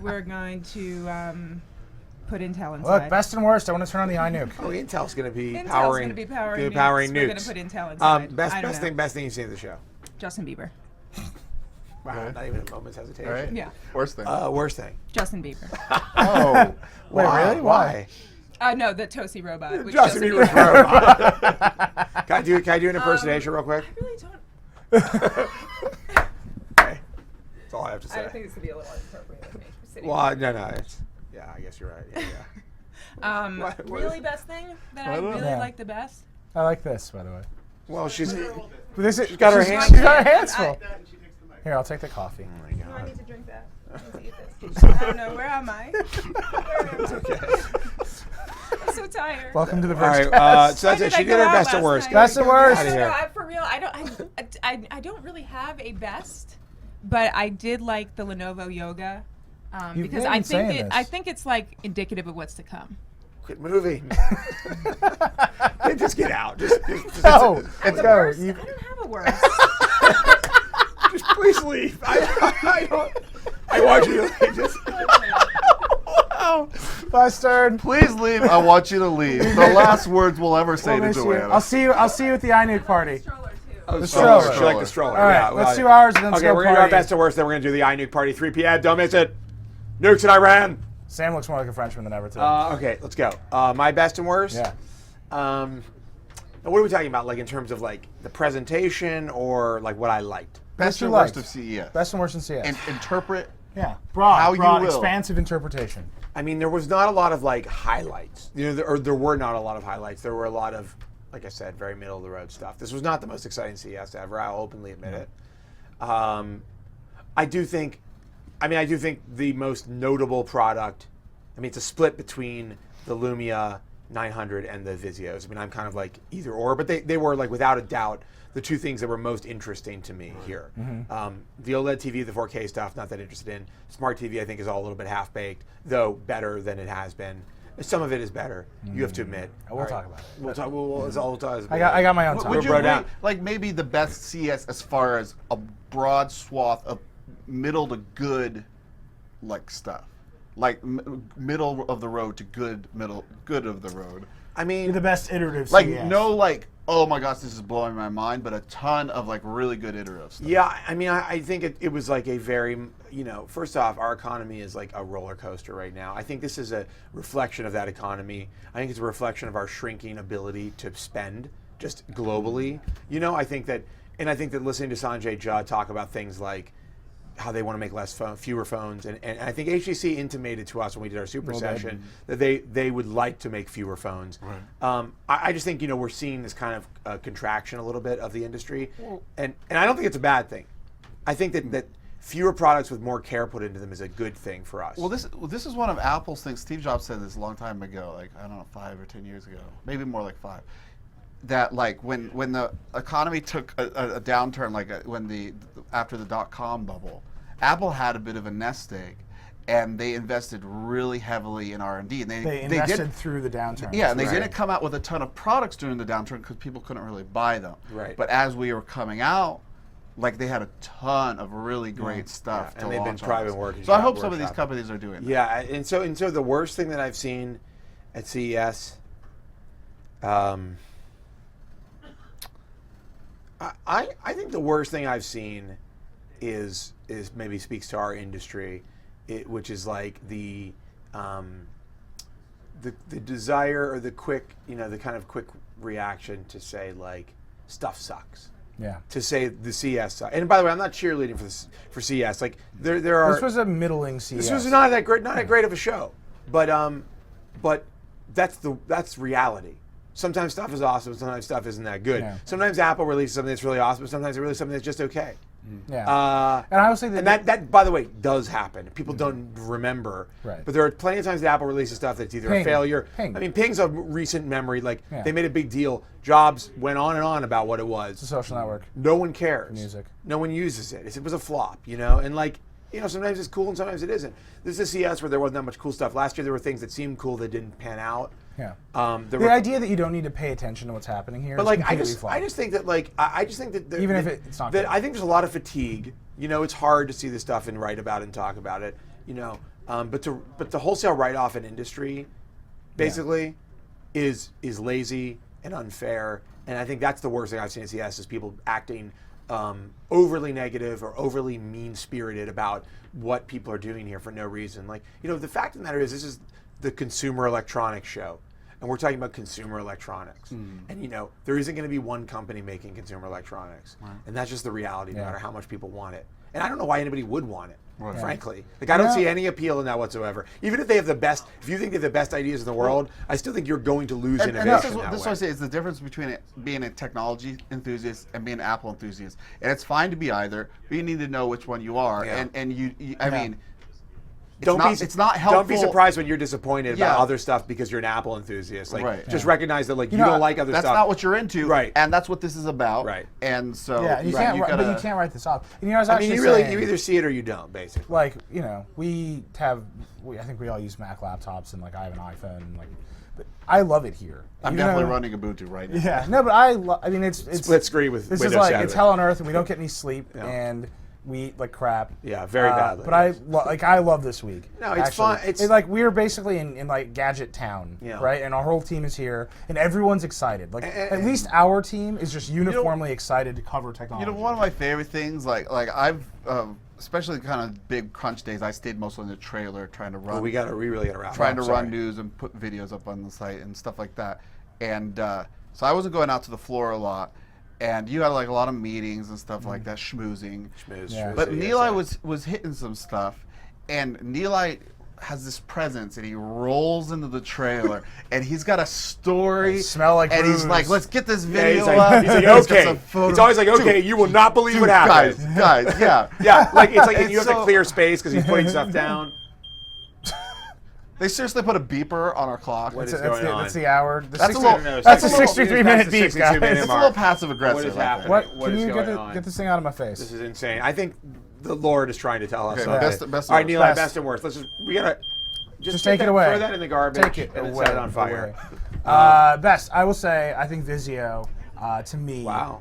Speaker 9: We're going to put Intel inside.
Speaker 3: Look, best and worst. I want to turn on the iNuke.
Speaker 1: Oh, Intel's gonna be
Speaker 9: Intel's
Speaker 1: powering.
Speaker 9: going to be powering
Speaker 1: gonna
Speaker 9: nukes.
Speaker 1: be powering
Speaker 9: We're going
Speaker 1: nukes.
Speaker 9: to put Intel inside.
Speaker 1: Best thing you've seen at the show.
Speaker 9: Justin Bieber.
Speaker 1: Wow, not even a moment's hesitation.
Speaker 2: All right.
Speaker 9: Yeah.
Speaker 2: Worst thing.
Speaker 1: Worst thing.
Speaker 9: Justin Bieber.
Speaker 2: Oh.
Speaker 3: Wait, really? Why?
Speaker 9: No, the Tosi robot. Which
Speaker 1: Justin
Speaker 9: Justin
Speaker 1: Bieber's
Speaker 9: Bieber.
Speaker 1: robot. Can I do an impersonation real quick?
Speaker 9: I really don't.
Speaker 1: Hey, that's all I have to say.
Speaker 9: I think this would be a little inappropriate of me. Sitting
Speaker 1: Well, no, it's. Yeah, I guess you're right. Yeah. What
Speaker 9: really best thing that I
Speaker 2: don't
Speaker 9: really
Speaker 3: know.
Speaker 9: like the best?
Speaker 3: I like this, by the way.
Speaker 1: Well, she's.
Speaker 3: But this is, she's
Speaker 1: got her hands-
Speaker 3: She's got her hands full. Here, I'll take the coffee.
Speaker 1: Oh my
Speaker 9: Do I
Speaker 1: God.
Speaker 9: need to drink that? I need to eat this. I don't know. Where am I? I'm so tired.
Speaker 3: Welcome to the
Speaker 1: All right,
Speaker 3: Vergecast.
Speaker 1: so that's
Speaker 9: Why
Speaker 1: it.
Speaker 9: did
Speaker 1: She
Speaker 9: I
Speaker 1: did
Speaker 9: go
Speaker 1: her
Speaker 9: out
Speaker 1: best and
Speaker 9: last
Speaker 1: worst.
Speaker 9: night?
Speaker 3: Best and worst.
Speaker 1: Out of here.
Speaker 9: For real, I don't really have a best, but I did like the Lenovo Yoga
Speaker 3: You've
Speaker 9: because
Speaker 3: been
Speaker 9: I
Speaker 3: saying
Speaker 9: think
Speaker 3: this.
Speaker 9: I think it's like indicative of what's to come.
Speaker 1: Quit moving. Just get out. Just
Speaker 3: Go. Let's go.
Speaker 9: Worst?
Speaker 3: You-
Speaker 9: I don't have a worst.
Speaker 1: just please leave. I don't. I want you to leave. Just.
Speaker 3: Bye, Stern.
Speaker 2: Please leave. I want you to leave. The last words we'll ever say
Speaker 3: We'll
Speaker 2: to
Speaker 3: miss you.
Speaker 2: Joanna.
Speaker 3: I'll see you at the iNuke party.
Speaker 1: The
Speaker 3: stroller.
Speaker 1: She liked the stroller.
Speaker 3: All right,
Speaker 1: Yeah,
Speaker 3: let's
Speaker 1: well,
Speaker 3: do ours and then
Speaker 1: Okay,
Speaker 3: let's go
Speaker 1: we're gonna do our
Speaker 3: party.
Speaker 1: best and worst. Then we're gonna do the iNuke party 3 p.m. Don't miss it. Nukes in Iran.
Speaker 3: Sam looks more like a Frenchman than ever today.
Speaker 1: Okay, let's go. My best and worst.
Speaker 3: Yeah.
Speaker 1: Now what are we talking about? Like in terms of like the presentation or like what I liked?
Speaker 2: Best
Speaker 3: you
Speaker 2: and worst
Speaker 3: liked.
Speaker 2: of CES.
Speaker 3: Best and worst in CS.
Speaker 2: And interpret.
Speaker 3: Yeah. Broad,
Speaker 2: how you
Speaker 3: broad,
Speaker 2: will.
Speaker 3: expansive interpretation.
Speaker 1: I mean, there was not a lot of like highlights. You know, there were not a lot of highlights. There were a lot of, like I said, very middle of the road stuff. This was not the most exciting CES ever. I'll openly admit it. I do think the most notable product. I mean, it's a split between the Lumia 900 and the Vizios. I mean, I'm kind of like either or, but they were like without a doubt the two things that were most interesting to me here. The OLED TV, the 4K stuff, not that interested in. Smart TV, I think, is all a little bit half-baked, though better than it has been. Some of it is better, you have to admit.
Speaker 3: We'll talk about it.
Speaker 1: We'll talk. We'll talk.
Speaker 3: I got my own time.
Speaker 2: Would you
Speaker 1: bro
Speaker 2: agree,
Speaker 1: down.
Speaker 2: like maybe the best CES as far as a broad swath of middle to good like stuff? like middle of the road to good of the road.
Speaker 1: I mean,
Speaker 3: The best iterative
Speaker 2: Like
Speaker 3: CES.
Speaker 2: no like, oh my gosh, this is blowing my mind, but a ton of like really good iterative stuff.
Speaker 1: yeah, I mean, I think it was like a very, first off, our economy is like a roller coaster right now. I think this is a reflection of that economy. I think it's a reflection of our shrinking ability to spend just globally. I think that listening to Sanjay Jha talk about things like how they want to make fewer phones, and I think HTC intimated to us when we did our super session that they would like to make fewer phones. Right. I just think we're seeing this kind of contraction a little bit of the industry, and I don't think it's a bad thing. I think that fewer products with more care put into them is a good thing for us.
Speaker 2: Well, this is one of Apple's things. Steve Jobs said this a long time ago, like I don't know, 5 or 10 years ago, maybe more like 5. That like when the economy took a downturn, like after the .com bubble, Apple had a bit of a nest egg, and they invested really heavily in R&D. And
Speaker 3: they invested through the downturn.
Speaker 2: Yeah, and they didn't come out with a ton of products during the downturn because people couldn't really buy them.
Speaker 1: Right.
Speaker 2: But as we were coming out, like they had a ton of really great stuff to
Speaker 1: and they've been
Speaker 2: launch on
Speaker 1: private
Speaker 2: this.
Speaker 1: working.
Speaker 2: So I hope some of these companies are doing that.
Speaker 1: Yeah, and so the worst thing that I've seen at CES, I think the worst thing I've seen is maybe speaks to our industry, which is like the desire or the quick, the kind of quick reaction to say like stuff sucks.
Speaker 3: Yeah.
Speaker 1: To say the CES sucks. And by the way, I'm not cheerleading for CES. Like there are.
Speaker 3: This was a middling CES.
Speaker 1: This was not that great of a show, but that's reality. Sometimes stuff is awesome, sometimes stuff isn't that good.
Speaker 3: Yeah.
Speaker 1: Sometimes Apple releases something that's really awesome, sometimes it releases something that's just okay.
Speaker 3: Yeah. And I would say
Speaker 1: that, by the way, does happen. People don't remember.
Speaker 3: Right.
Speaker 1: But there are plenty of times that Apple releases stuff that's either a failure.
Speaker 3: Ping.
Speaker 1: I mean, Ping's a recent memory. Like, they made a big deal. Jobs went on and on about what it was.
Speaker 3: It's a social network.
Speaker 1: No one cares.
Speaker 3: Music.
Speaker 1: No one uses it. It was a flop, And like, sometimes it's cool and sometimes it isn't. This is CES where there wasn't that much cool stuff. Last year there were things that seemed cool that didn't pan out.
Speaker 3: Yeah.
Speaker 1: The
Speaker 3: idea that you don't need to pay attention to what's happening here.
Speaker 1: But
Speaker 3: is
Speaker 1: like,
Speaker 3: completely flawed.
Speaker 1: I just think that
Speaker 3: Even if it's not
Speaker 1: that
Speaker 3: good.
Speaker 1: I think there's a lot of fatigue. It's hard to see this stuff and write about it and talk about it. But to wholesale write off an industry, basically, is lazy and unfair. And I think that's the worst thing I've seen at CES is people acting overly negative or overly mean-spirited about what people are doing here for no reason. Like, the fact of the matter is this is the Consumer Electronics Show. And we're talking about consumer electronics. And, there isn't going to be one company making consumer electronics. Right. And that's just the reality, no matter how much people want it. And I don't know why anybody would want it, frankly. Like, I don't see any appeal in that whatsoever. Even if they have if you think they have the best ideas in the world, I still think you're going to lose innovation
Speaker 2: This
Speaker 1: that
Speaker 2: is what
Speaker 1: way.
Speaker 2: I say is the difference between being a technology enthusiast and being an Apple enthusiast. And it's fine to be either, but you need to know which one you are.
Speaker 1: Yeah.
Speaker 2: And you I mean,
Speaker 1: It's
Speaker 2: not helpful.
Speaker 1: Don't be surprised when you're disappointed
Speaker 2: Yeah.
Speaker 1: about other stuff because you're an Apple enthusiast. Like, just recognize that like you
Speaker 3: know,
Speaker 1: don't like other
Speaker 2: That's
Speaker 1: stuff.
Speaker 2: not what you're into,
Speaker 1: Right.
Speaker 2: And that's what this is about,
Speaker 1: Right.
Speaker 2: And so
Speaker 3: you can't. But you can't write this off. And I was
Speaker 1: I
Speaker 3: actually
Speaker 1: mean,
Speaker 3: saying,
Speaker 1: you either see it or you don't, basically.
Speaker 3: like I think we all use Mac laptops, and like I have an iPhone, and like, but I love it here.
Speaker 2: I'm
Speaker 3: Even
Speaker 2: definitely
Speaker 3: though-
Speaker 2: running Ubuntu right now.
Speaker 3: Yeah, no, but I mean, it's
Speaker 1: Split screen with
Speaker 3: This
Speaker 1: Windows
Speaker 3: is like
Speaker 1: 7.
Speaker 3: it's hell on earth, and we don't get any sleep,
Speaker 1: Yeah.
Speaker 3: and we eat like crap.
Speaker 1: Yeah, very badly.
Speaker 3: But I love this week.
Speaker 1: No, it's
Speaker 3: actually.
Speaker 1: fun. It's
Speaker 3: like we're basically in like gadget town, right? And our whole team is here, and everyone's excited. Like at least our team is just uniformly excited to cover technology.
Speaker 2: One of my favorite things, like I've, especially kind of big crunch days, I stayed mostly in the trailer trying to run.
Speaker 1: we really gotta wrap.
Speaker 2: Trying
Speaker 1: up.
Speaker 2: to run news and put videos up on the site and stuff like that. And so I wasn't going out to the floor a lot. And you had like a lot of meetings and stuff like that, schmoozing.
Speaker 3: Yeah.
Speaker 2: But Neeli was hitting some stuff, and Neeli has this presence, and he rolls into the trailer, and he's got a story.
Speaker 3: They smell like
Speaker 2: and he's
Speaker 3: booze.
Speaker 2: like, "Let's get this
Speaker 1: Yeah,
Speaker 2: video
Speaker 1: he's
Speaker 2: up."
Speaker 1: like
Speaker 2: He's got
Speaker 1: okay.
Speaker 2: some photos.
Speaker 1: It's always like, okay, you will not believe what happened.
Speaker 2: Guys, yeah.
Speaker 1: Yeah, like it's like and you have to
Speaker 2: so-
Speaker 1: clear space because he's putting stuff down.
Speaker 2: They seriously put a beeper on our clock.
Speaker 1: What is
Speaker 3: That's
Speaker 1: going
Speaker 3: the,
Speaker 1: on?
Speaker 3: that's the hour. The
Speaker 2: That's a
Speaker 3: 60
Speaker 2: little-
Speaker 1: No,
Speaker 3: that's a
Speaker 1: it's like-
Speaker 3: 63-minute
Speaker 1: that's the
Speaker 3: beep,
Speaker 1: 62
Speaker 3: guys.
Speaker 1: minute
Speaker 2: It's a
Speaker 1: mark.
Speaker 2: little passive aggressive.
Speaker 1: What is
Speaker 2: I think.
Speaker 1: happening?
Speaker 3: What?
Speaker 1: What
Speaker 3: Can
Speaker 1: is
Speaker 3: you
Speaker 1: going on?
Speaker 3: get this thing out of my face?
Speaker 1: This is insane. I think the Lord is trying to tell us
Speaker 2: Okay,
Speaker 1: something.
Speaker 2: best
Speaker 1: All right,
Speaker 2: and
Speaker 1: Neeli,
Speaker 2: worst.
Speaker 1: best and worst. We gotta
Speaker 3: Just
Speaker 1: take
Speaker 3: take it
Speaker 1: that,
Speaker 3: away.
Speaker 1: Throw that in the garbage.
Speaker 3: Take it
Speaker 1: and then
Speaker 3: away.
Speaker 1: set it on fire.
Speaker 3: Best, I will say, I think Vizio, to me,
Speaker 1: Wow.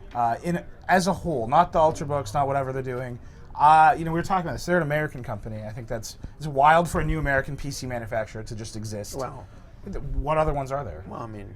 Speaker 3: as a whole, not the Ultrabooks, not whatever they're doing, We were talking about this. They're an American company. I think it's wild for a new American PC manufacturer to just exist.
Speaker 1: Well,
Speaker 3: what other ones are there?
Speaker 1: I mean,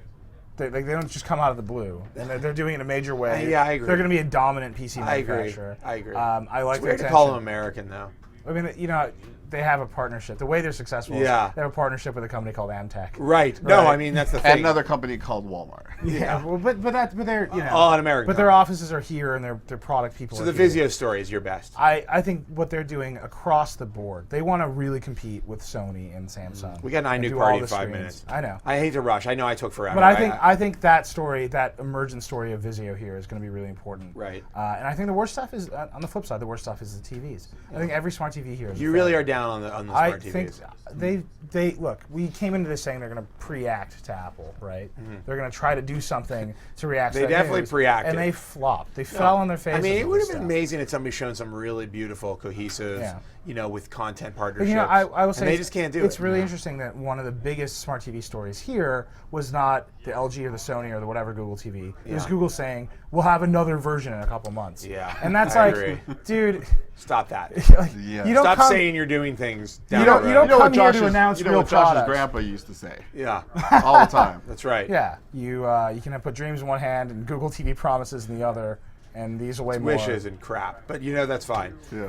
Speaker 3: They don't just come out of the blue, and they're doing it in a major way.
Speaker 1: Yeah, I agree.
Speaker 3: They're going to be a dominant PC manufacturer.
Speaker 1: I agree.
Speaker 3: I like
Speaker 1: it's
Speaker 3: their
Speaker 1: weird to call them
Speaker 3: attention.
Speaker 1: American, though.
Speaker 3: I mean, they have a partnership. The way they're successful is they have a partnership with a company called Amtech.
Speaker 1: Right. No, I mean, that's the thing.
Speaker 2: And another company called Walmart.
Speaker 3: Yeah, well, but they're
Speaker 1: all an American.
Speaker 3: But their offices are here, and their product people.
Speaker 1: So
Speaker 3: are
Speaker 1: the
Speaker 3: here.
Speaker 1: Vizio story is your best.
Speaker 3: I think what they're doing across the board, they want to really compete with Sony and Samsung.
Speaker 1: We got an
Speaker 3: and
Speaker 1: iNuke
Speaker 3: do
Speaker 1: party
Speaker 3: all
Speaker 1: in
Speaker 3: the
Speaker 1: 5
Speaker 3: screens.
Speaker 1: minutes.
Speaker 3: I know.
Speaker 1: I hate to rush. I know I took forever.
Speaker 3: But I think that story, that emergent story of Vizio here, is going to be really important.
Speaker 1: Right.
Speaker 3: And I think the worst stuff is on the flip side. The worst stuff is the TVs. I think every smart TV here is.
Speaker 1: You really are down on the
Speaker 3: I
Speaker 1: smart
Speaker 3: think
Speaker 1: TVs.
Speaker 3: they look. We came into this saying they're going to pre-act to Apple, right? They're going to try to do something to react.
Speaker 1: They
Speaker 3: to that
Speaker 1: definitely
Speaker 3: news,
Speaker 1: pre-acted.
Speaker 3: and they flopped. They fell on their faces.
Speaker 1: I mean, it
Speaker 3: with
Speaker 1: would
Speaker 3: this
Speaker 1: have been
Speaker 3: stuff.
Speaker 1: amazing if somebody shown some really beautiful, cohesive, with content
Speaker 3: But,
Speaker 1: partnerships.
Speaker 3: I will say
Speaker 1: and they just can't do it.
Speaker 3: It's really interesting that one of the biggest smart TV stories here was not the LG or the Sony or the whatever Google TV. It was Google saying, we'll have another version in a couple months.
Speaker 1: Yeah.
Speaker 3: And that's
Speaker 1: I
Speaker 3: like,
Speaker 1: agree.
Speaker 3: dude.
Speaker 1: Stop that.
Speaker 3: You don't
Speaker 1: Stop
Speaker 3: come,
Speaker 1: saying you're doing things down
Speaker 3: You don't
Speaker 1: the road.
Speaker 3: come here to announce
Speaker 2: you know
Speaker 3: real
Speaker 2: what Josh's
Speaker 3: products.
Speaker 2: grandpa used to say
Speaker 1: Yeah.
Speaker 2: all the time.
Speaker 1: That's right.
Speaker 3: Yeah. You can put dreams in one hand and Google TV promises in the other, and these are way more.
Speaker 1: Wishes and crap. But that's fine.
Speaker 2: Yeah.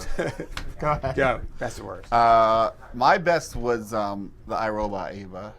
Speaker 3: Go ahead.
Speaker 1: Go. Best and worst.
Speaker 2: My best was the iRobot Ava,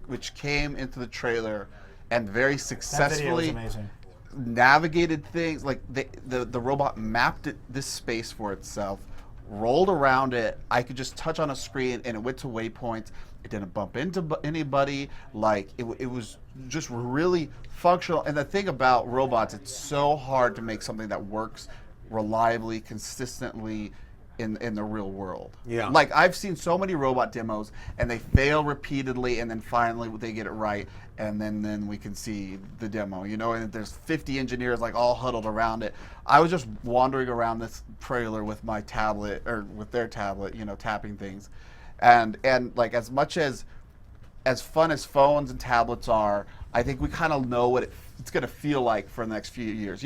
Speaker 2: which came into the trailer and very
Speaker 3: That video was
Speaker 2: successfully
Speaker 3: amazing.
Speaker 2: navigated things. Like the robot mapped this space for itself, rolled around it. I could just touch on a screen and it went to waypoints. It didn't bump into anybody. Like it was just really functional. And the thing about robots, it's so hard to make something that works reliably, consistently in the real world.
Speaker 1: Yeah.
Speaker 2: Like I've seen so many robot demos and they fail repeatedly and then finally they get it right and then we can see the demo, and there's 50 engineers like all huddled around it. I was just wandering around this trailer with my tablet or with their tablet, tapping things. And like as much as fun as phones and tablets are, I think we kind of know what it's going to feel like for the next few years.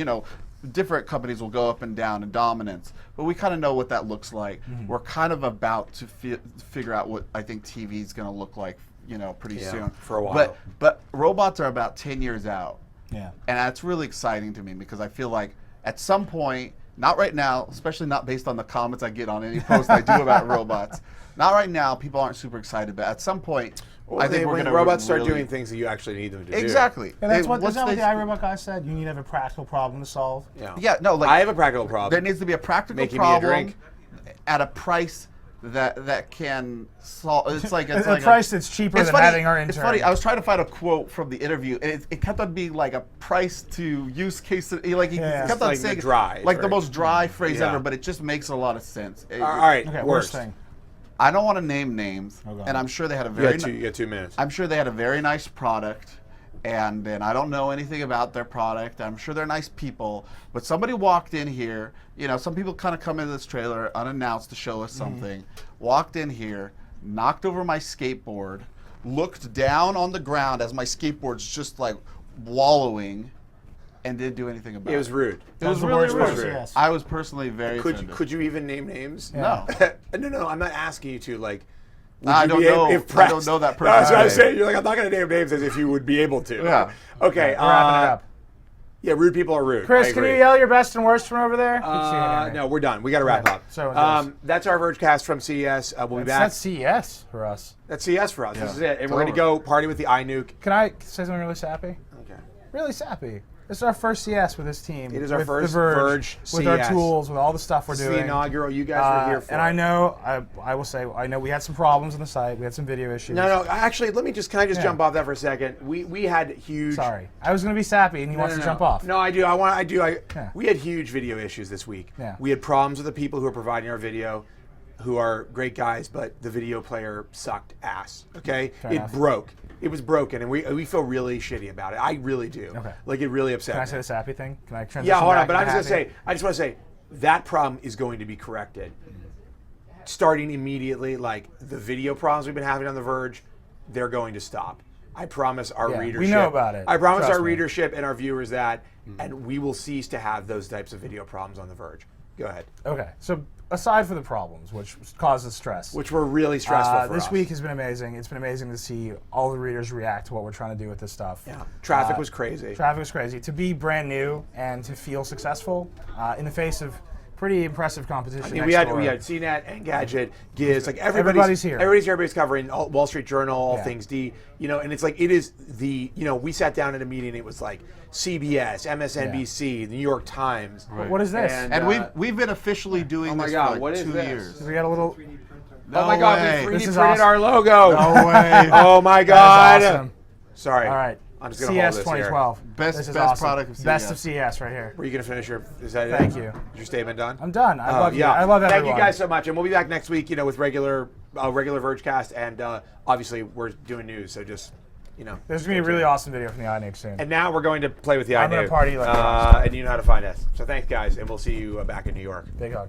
Speaker 2: Different companies will go up and down in dominance, but we kind of know what that looks like. We're kind of about to figure out what I think TV is going to look like, pretty soon.
Speaker 1: For a while.
Speaker 2: But robots are about 10 years out.
Speaker 3: Yeah.
Speaker 2: And that's really exciting to me because I feel like at some point, not right now, especially not based on the comments I get on any post I do about robots, not right now, people aren't super excited, but at some point, I think we're
Speaker 1: when
Speaker 2: going to
Speaker 1: robots start doing things that you actually need them to do.
Speaker 2: Exactly.
Speaker 3: And that's
Speaker 2: Once
Speaker 3: what the
Speaker 2: they-
Speaker 3: iRobot guy said. You need to have a practical problem to solve.
Speaker 2: Yeah, no, like
Speaker 1: I have a practical problem.
Speaker 2: there needs to be a practical
Speaker 1: Making me a
Speaker 2: problem
Speaker 1: drink.
Speaker 2: at a price that can solve. It's like
Speaker 3: a price that's cheaper than having our intern.
Speaker 2: It's funny. I was trying to find a quote from the interview, and it kept on being like a price to use case. Like he
Speaker 3: Yeah.
Speaker 2: kept on
Speaker 1: Like the
Speaker 2: saying
Speaker 1: dry,
Speaker 2: like the
Speaker 1: right?
Speaker 2: most dry phrase
Speaker 1: Yeah.
Speaker 2: ever, but it just makes a lot of sense.
Speaker 1: All right.
Speaker 3: Okay,
Speaker 1: worst
Speaker 3: worst thing.
Speaker 2: I don't want to name names,
Speaker 3: Oh, go
Speaker 2: and
Speaker 3: on.
Speaker 2: I'm sure they had a
Speaker 1: You
Speaker 2: very.
Speaker 1: got 2 minutes.
Speaker 2: I'm sure they had a very nice product, and I don't know anything about their product. I'm sure they're nice people, but somebody walked in here. Some people kind of come into this trailer unannounced to show us something. Walked in here, knocked over my skateboard, looked down on the ground as my skateboard's just like wallowing, and didn't do anything about it.
Speaker 1: It was rude.
Speaker 2: It was
Speaker 3: the
Speaker 2: really
Speaker 3: worst
Speaker 2: rude.
Speaker 3: part, yes.
Speaker 2: I was personally very
Speaker 1: Could
Speaker 2: offended.
Speaker 1: you even name names?
Speaker 2: No.
Speaker 1: No, I'm not asking you to like. would
Speaker 2: I
Speaker 1: you
Speaker 2: don't
Speaker 1: be
Speaker 2: know.
Speaker 1: impressed?
Speaker 2: I don't know that
Speaker 1: No, that's what I'm
Speaker 2: person.
Speaker 1: saying. You're like, I'm not going to name names as if you would be able to.
Speaker 2: Yeah.
Speaker 1: Okay.
Speaker 3: We're wrapping it up.
Speaker 1: Yeah, rude people are rude.
Speaker 3: Chris,
Speaker 1: I
Speaker 3: can
Speaker 1: agree.
Speaker 3: you yell your best and worst from over there? Keep saying it.
Speaker 1: No, we're done. We got to wrap
Speaker 3: Okay.
Speaker 1: up.
Speaker 3: So is this.
Speaker 1: That's our Vergecast from CES. We'll be back.
Speaker 3: That's CES for us.
Speaker 1: That's CES for us.
Speaker 2: Yeah.
Speaker 1: This is it. And
Speaker 2: It's
Speaker 1: we're going to
Speaker 2: over.
Speaker 1: go party with the iNuke.
Speaker 3: Can I say something really sappy?
Speaker 1: Okay.
Speaker 3: Really sappy. This is our first CES with this team.
Speaker 1: It is our
Speaker 3: with
Speaker 1: first
Speaker 3: the Verge,
Speaker 1: Verge
Speaker 3: with our
Speaker 1: CES.
Speaker 3: tools, with all the stuff we're
Speaker 1: This is
Speaker 3: doing.
Speaker 1: the inaugural. You guys were here for
Speaker 3: And I
Speaker 1: it.
Speaker 3: know, I will say, I know we had some problems on the site. We had some video issues.
Speaker 1: No, actually, can I just
Speaker 3: Yeah.
Speaker 1: jump off that for a second? We had huge.
Speaker 3: Sorry. I was going to be sappy, and he wants to jump off.
Speaker 1: No, I do.
Speaker 3: Yeah.
Speaker 1: We had huge video issues this week.
Speaker 3: Yeah.
Speaker 1: We had problems with the people who are providing our video, who are great guys, but the video player sucked ass. Okay,
Speaker 3: Fair
Speaker 1: it
Speaker 3: enough.
Speaker 1: broke. It was broken, and we feel really shitty about it. I really do.
Speaker 3: Okay.
Speaker 1: Like it really upset
Speaker 3: Can I
Speaker 1: me.
Speaker 3: say the sappy thing? Can I transition
Speaker 1: Yeah, hold on.
Speaker 3: back
Speaker 1: But
Speaker 3: into
Speaker 1: I just
Speaker 3: happy?
Speaker 1: want to say that problem is going to be corrected, starting immediately. Like the video problems we've been having on the Verge, they're going to stop. I promise our
Speaker 3: Yeah, we
Speaker 1: readership.
Speaker 3: know about it.
Speaker 1: I promise
Speaker 3: Trust
Speaker 1: our
Speaker 3: me.
Speaker 1: readership and our viewers that, and we will cease to have those types of video problems on the Verge. Go ahead.
Speaker 3: Okay, so aside from the problems, which causes stress,
Speaker 1: which were really stressful for
Speaker 3: this
Speaker 1: us.
Speaker 3: week has been amazing. It's been amazing to see all the readers react to what we're trying to do with this stuff.
Speaker 1: Yeah. Traffic was crazy.
Speaker 3: Traffic was crazy. To be brand new and to feel successful in the face of pretty impressive competition.
Speaker 1: I mean,
Speaker 3: next
Speaker 1: we
Speaker 3: door.
Speaker 1: had CNET, Engadget, Giz, like
Speaker 3: Everybody's here.
Speaker 1: Everybody's covering Wall Street Journal, all
Speaker 3: Yeah.
Speaker 1: things D. And it's like it is the we sat down at a meeting. It was like CBS, MSNBC, the New York Times.
Speaker 3: What is this?
Speaker 1: And,
Speaker 2: we've been officially doing
Speaker 1: oh my
Speaker 2: this
Speaker 1: God,
Speaker 2: for
Speaker 1: what is
Speaker 2: 2
Speaker 1: this?
Speaker 2: years.
Speaker 3: We got a little.
Speaker 2: No
Speaker 1: oh my God,
Speaker 2: way.
Speaker 1: we 3D
Speaker 3: This is
Speaker 1: printed
Speaker 3: awesome.
Speaker 1: our logo.
Speaker 2: No way.
Speaker 1: Oh my
Speaker 3: That
Speaker 1: God.
Speaker 3: is awesome.
Speaker 1: Sorry.
Speaker 3: All right.
Speaker 1: I'm just gonna hold
Speaker 3: CES
Speaker 1: this
Speaker 3: 2012.
Speaker 1: here.
Speaker 2: Best-
Speaker 3: This is
Speaker 2: best
Speaker 3: awesome.
Speaker 2: product of
Speaker 3: Best
Speaker 2: CES.
Speaker 3: of CES right here.
Speaker 1: Were you gonna finish your? Is that
Speaker 3: Thank
Speaker 1: it?
Speaker 3: you.
Speaker 1: Is your statement done?
Speaker 3: I'm done. I love you.
Speaker 1: Yeah.
Speaker 3: I love everyone.
Speaker 1: Thank you guys so much, and we'll be back next week. With regular Vergecast, and obviously we're doing news, so just
Speaker 3: There's gonna be a really awesome video from the iNuke soon.
Speaker 1: And now we're going to play with the
Speaker 3: I'm
Speaker 1: iNuke.
Speaker 3: gonna party like a rock star.
Speaker 1: and you know how to find us. So thanks, guys, and we'll see you back in New York.
Speaker 3: Big hug.